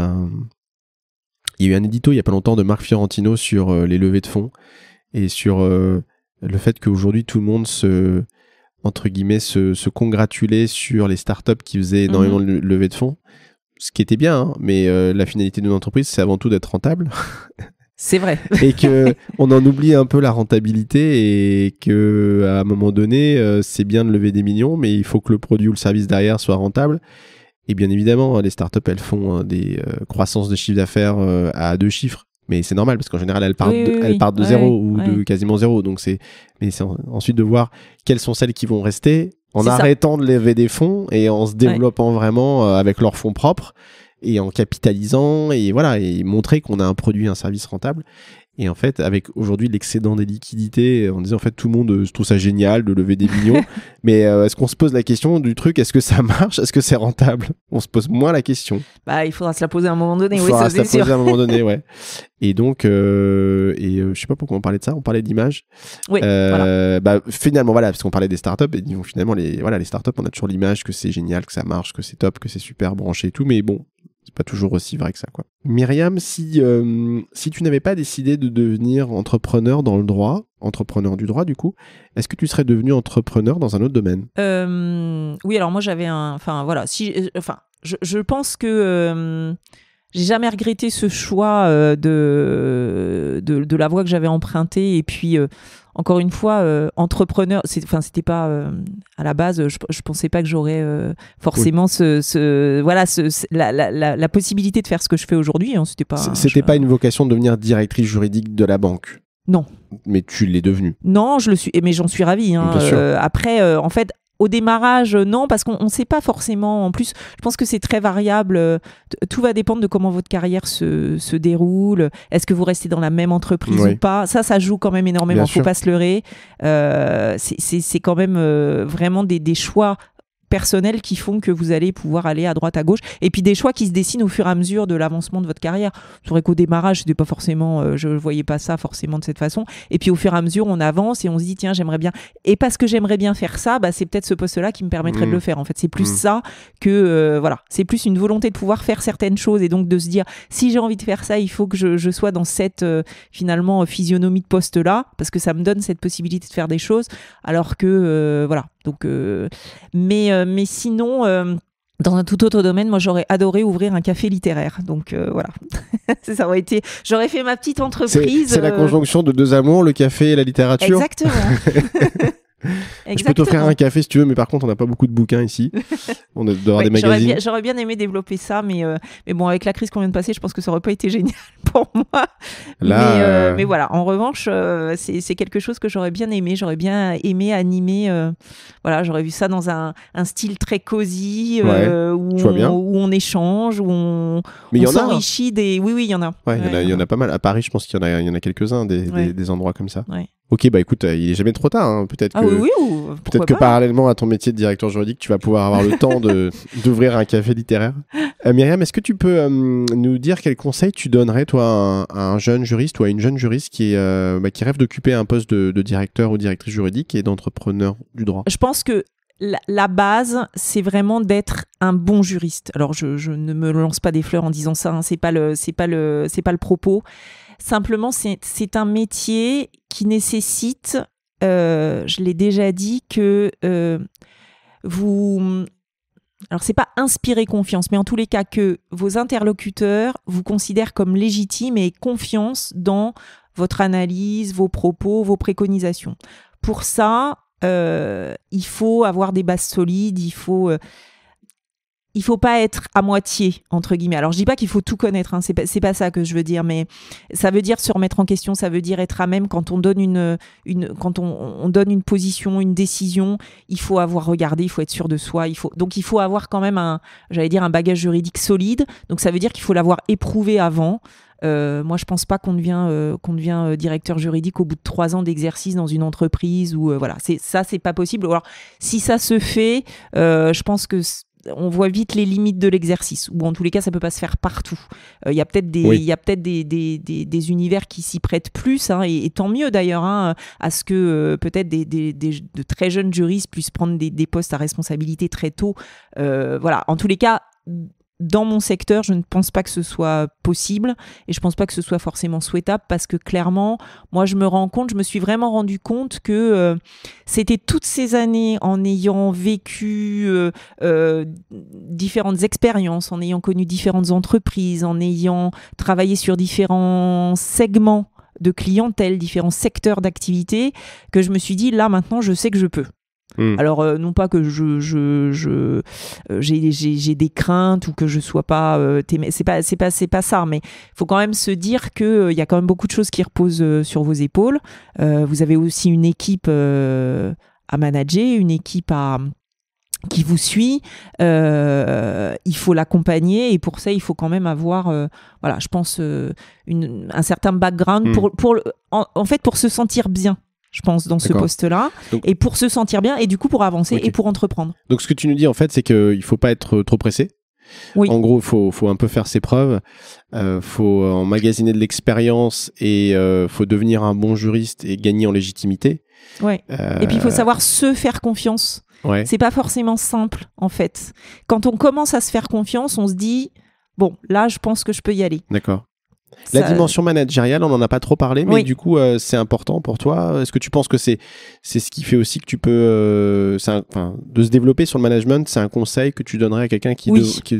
un édito il y a pas longtemps de Marc Fiorentino sur les levées de fonds et sur le fait qu'aujourd'hui tout le monde se congratulait sur les startups qui faisaient énormément de levées de fonds, ce qui était bien, hein, mais la finalité d'une entreprise c'est avant tout d'être rentable. C'est vrai. Et qu'on en oublie un peu la rentabilité et qu'à un moment donné, c'est bien de lever des millions, mais il faut que le produit ou le service derrière soit rentable. Et bien évidemment, les startups, elles font des croissances de chiffre d'affaires à 2 chiffres. Mais c'est normal parce qu'en général, elles partent de zéro ou de quasiment zéro. Donc c'est ensuite de voir quelles sont celles qui vont rester en arrêtant de lever des fonds et en se développant vraiment avec leurs fonds propres. Et en capitalisant et voilà, et montrer qu'on a un produit, un service rentable. Et en fait, avec aujourd'hui l'excédent des liquidités, on disait en fait tout le monde trouve ça génial de lever des millions. Mais est-ce qu'on se pose la question du truc, est-ce que ça marche? Est-ce que c'est rentable? On se pose moins la question. Bah, il faudra se la poser à un moment donné. Il oui, faudra ça, se la poser à un moment donné, ouais. Et donc, je sais pas pourquoi on parlait de ça, on parlait d'image. Oui, voilà. Bah, finalement, voilà, parce qu'on parlait des startups, et disons, finalement, les startups, on a toujours l'image que c'est génial, que ça marche, que c'est top, que c'est super branché et tout, mais bon, c'est pas toujours aussi vrai que ça, quoi. Myriam, si tu n'avais pas décidé de devenir entrepreneur dans le droit, entrepreneur du droit, du coup, est-ce que tu serais devenu entrepreneur dans un autre domaine? Oui, alors moi, j'avais je pense que j'ai jamais regretté ce choix de la voie que j'avais empruntée. Et puis, encore une fois, entrepreneur, c'était pas à la base, je pensais pas que j'aurais forcément la possibilité de faire ce que je fais aujourd'hui. Hein, c'était pas une vocation de devenir directrice juridique de la banque. Non. Mais tu l'es devenue. Non, je le suis, mais j'en suis ravie. Hein. Après, en fait, au démarrage, non, parce qu'on ne sait pas forcément. En plus, je pense que c'est très variable. Tout va dépendre de comment votre carrière se déroule. Est-ce que vous restez dans la même entreprise ou pas? Ça joue quand même énormément. Il ne faut pas se leurrer. C'est quand même vraiment des choix personnels qui font que vous allez pouvoir aller à droite, à gauche. Et puis des choix qui se dessinent au fur et à mesure de l'avancement de votre carrière. C'est vrai qu'au démarrage, c'était pas forcément, je ne voyais pas ça forcément de cette façon. Et puis au fur et à mesure, on avance et on se dit, tiens, j'aimerais bien. Et parce que j'aimerais bien faire ça, bah, c'est peut-être ce poste-là qui me permettrait de le faire. En fait, c'est plus ça que, voilà, c'est plus une volonté de pouvoir faire certaines choses et donc de se dire, si j'ai envie de faire ça, il faut que je sois dans cette, finalement, physionomie de poste-là, parce que ça me donne cette possibilité de faire des choses, alors que, voilà. Donc, mais sinon, dans un tout autre domaine, moi j'aurais adoré ouvrir un café littéraire. Donc voilà, ça aurait été. J'aurais fait ma petite entreprise. C'est la conjonction de deux amours, le café et la littérature. Exactement. Je peux t'offrir un café si tu veux, mais par contre, on n'a pas beaucoup de bouquins ici. On doit avoir des magazines. J'aurais bien aimé développer ça, mais bon, avec la crise qu'on vient de passer, je pense que ça aurait pas été génial pour moi. Là, mais voilà, en revanche, c'est quelque chose que j'aurais bien aimé. J'aurais bien aimé animer. Voilà, j'aurais vu ça dans un style très cosy, où on échange, où on s'enrichit des. Oui, il y en a. Il y en a pas mal. À Paris, je pense qu'il y en a quelques-uns, des endroits comme ça. Ouais. Ok, bah écoute, il est jamais trop tard. Hein. Peut-être que parallèlement à ton métier de directeur juridique, tu vas pouvoir avoir le temps d'ouvrir un café littéraire. Myriam, est-ce que tu peux nous dire quels conseils tu donnerais, toi, à un jeune juriste ou à une jeune juriste qui rêve d'occuper un poste de directeur ou directrice juridique et d'entrepreneur du droit? Je pense que la base, c'est vraiment d'être un bon juriste. Alors, je ne me lance pas des fleurs en disant ça. Hein. C'est pas le propos. Simplement, c'est un métier qui nécessite, je l'ai déjà dit, que vous... Alors, c'est pas inspirer confiance, mais en tous les cas, que vos interlocuteurs vous considèrent comme légitime et aient confiance dans votre analyse, vos propos, vos préconisations. Pour ça, il faut avoir des bases solides, il faut pas être à moitié, entre guillemets. Alors, je dis pas qu'il faut tout connaître, hein, c'est pas ça que je veux dire, mais ça veut dire se remettre en question, ça veut dire être à même quand on donne quand on donne une position, une décision, il faut avoir regardé, il faut être sûr de soi, donc il faut avoir quand même un bagage juridique solide, donc ça veut dire qu'il faut l'avoir éprouvé avant. Moi, je pense pas qu'on devient directeur juridique au bout de 3 ans d'exercice dans une entreprise ou voilà. C'est pas possible. Alors, si ça se fait, je pense que on voit vite les limites de l'exercice, ou en tous les cas ça peut pas se faire partout. Il y a peut-être des univers qui s'y prêtent plus, hein, et tant mieux d'ailleurs, hein, à ce que peut-être de très jeunes juristes puissent prendre des postes à responsabilité très tôt. Voilà, en tous les cas, dans mon secteur, je ne pense pas que ce soit possible et je ne pense pas que ce soit forcément souhaitable, parce que clairement, moi je me suis vraiment rendu compte que c'était toutes ces années en ayant vécu différentes expériences, en ayant connu différentes entreprises, en ayant travaillé sur différents segments de clientèle, différents secteurs d'activité, que je me suis dit, là maintenant je sais que je peux. Alors non pas que j'ai des craintes ou que je sois pas c'est pas ça, mais il faut quand même se dire que y a quand même beaucoup de choses qui reposent sur vos épaules. Vous avez aussi une équipe à manager, une équipe à qui vous suit, il faut l'accompagner, et pour ça il faut quand même avoir je pense un certain background en fait pour se sentir bien, je pense, dans ce poste-là. Donc, et pour se sentir bien et du coup pour avancer et pour entreprendre. Donc ce que tu nous dis en fait, c'est qu'il faut pas être trop pressé. Oui. En gros, faut un peu faire ses preuves, faut emmagasiner de l'expérience et faut devenir un bon juriste et gagner en légitimité. Ouais. Et puis il faut savoir se faire confiance. Ouais. C'est pas forcément simple en fait. Quand on commence à se faire confiance, on se dit bon, là je pense que je peux y aller. D'accord. La dimension managériale, on n'en a pas trop parlé, mais du coup, c'est important pour toi. Est-ce que tu penses que c'est ce qui fait aussi que tu peux... de se développer sur le management, c'est un conseil que tu donnerais à quelqu'un qui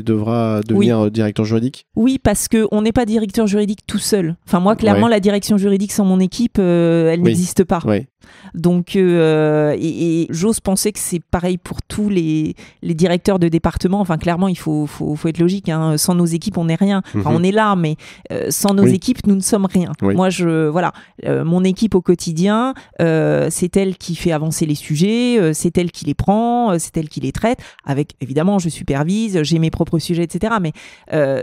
devra devenir directeur juridique ? Oui, parce qu'on n'est pas directeur juridique tout seul. Enfin, moi, clairement, la direction juridique sans mon équipe, elle n'existe pas. Ouais. Donc, et j'ose penser que c'est pareil pour tous les directeurs de département. Enfin, clairement, il faut être logique. Hein. Sans nos équipes, on n'est rien. Enfin, on est là, mais sans nos équipes, nous ne sommes rien. Oui. Moi, mon équipe au quotidien, c'est elle qui fait avancer les sujets, c'est elle qui les prend, c'est elle qui les traite. Avec, évidemment, je supervise, j'ai mes propres sujets, etc. Mais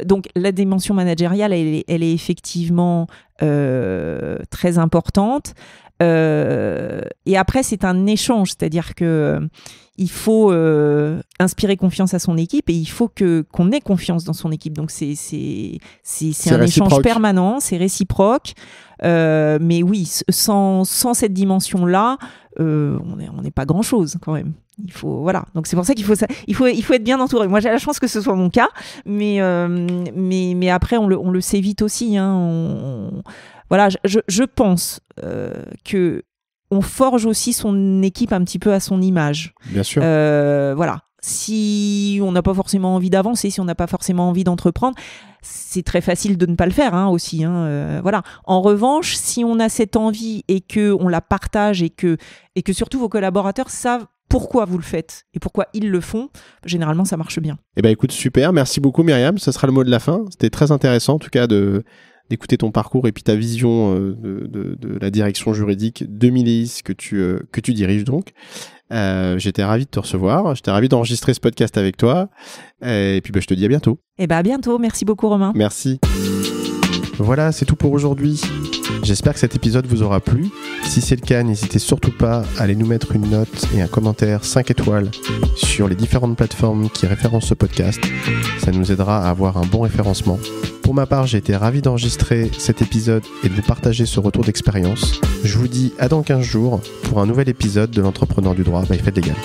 donc, la dimension managériale, elle est effectivement très importante. Et après, c'est un échange, c'est-à-dire que il faut inspirer confiance à son équipe et il faut qu'on ait confiance dans son équipe. Donc c'est un échange permanent, c'est réciproque. Mais oui, sans cette dimension-là, on n'est pas grand-chose quand même. Il faut Donc c'est pour ça qu'il faut être bien entouré. Moi j'ai la chance que ce soit mon cas, mais après on le sait vite aussi. Hein, voilà, je pense que on forge aussi son équipe un petit peu à son image. Bien sûr. Voilà. Si on n'a pas forcément envie d'avancer, si on n'a pas forcément envie d'entreprendre, c'est très facile de ne pas le faire aussi. Hein, voilà. En revanche, si on a cette envie et qu'on la partage et que surtout vos collaborateurs savent pourquoi vous le faites et pourquoi ils le font, généralement ça marche bien. Eh ben écoute, super. Merci beaucoup Myriam. Ce sera le mot de la fin. C'était très intéressant en tout cas d'écouter ton parcours et puis ta vision de la direction juridique de Mileis que tu diriges donc. J'étais ravi de te recevoir, j'étais ravi d'enregistrer ce podcast avec toi et puis je te dis à bientôt. Et à bientôt, merci beaucoup Romain. Merci. Voilà, c'est tout pour aujourd'hui. J'espère que cet épisode vous aura plu. Si c'est le cas, n'hésitez surtout pas à aller nous mettre une note et un commentaire 5 étoiles sur les différentes plateformes qui référencent ce podcast. Ça nous aidera à avoir un bon référencement. Pour ma part, j'ai été ravi d'enregistrer cet épisode et de vous partager ce retour d'expérience. Je vous dis à dans 15 jours pour un nouvel épisode de l'Entrepreneur du droit by Faites Légal.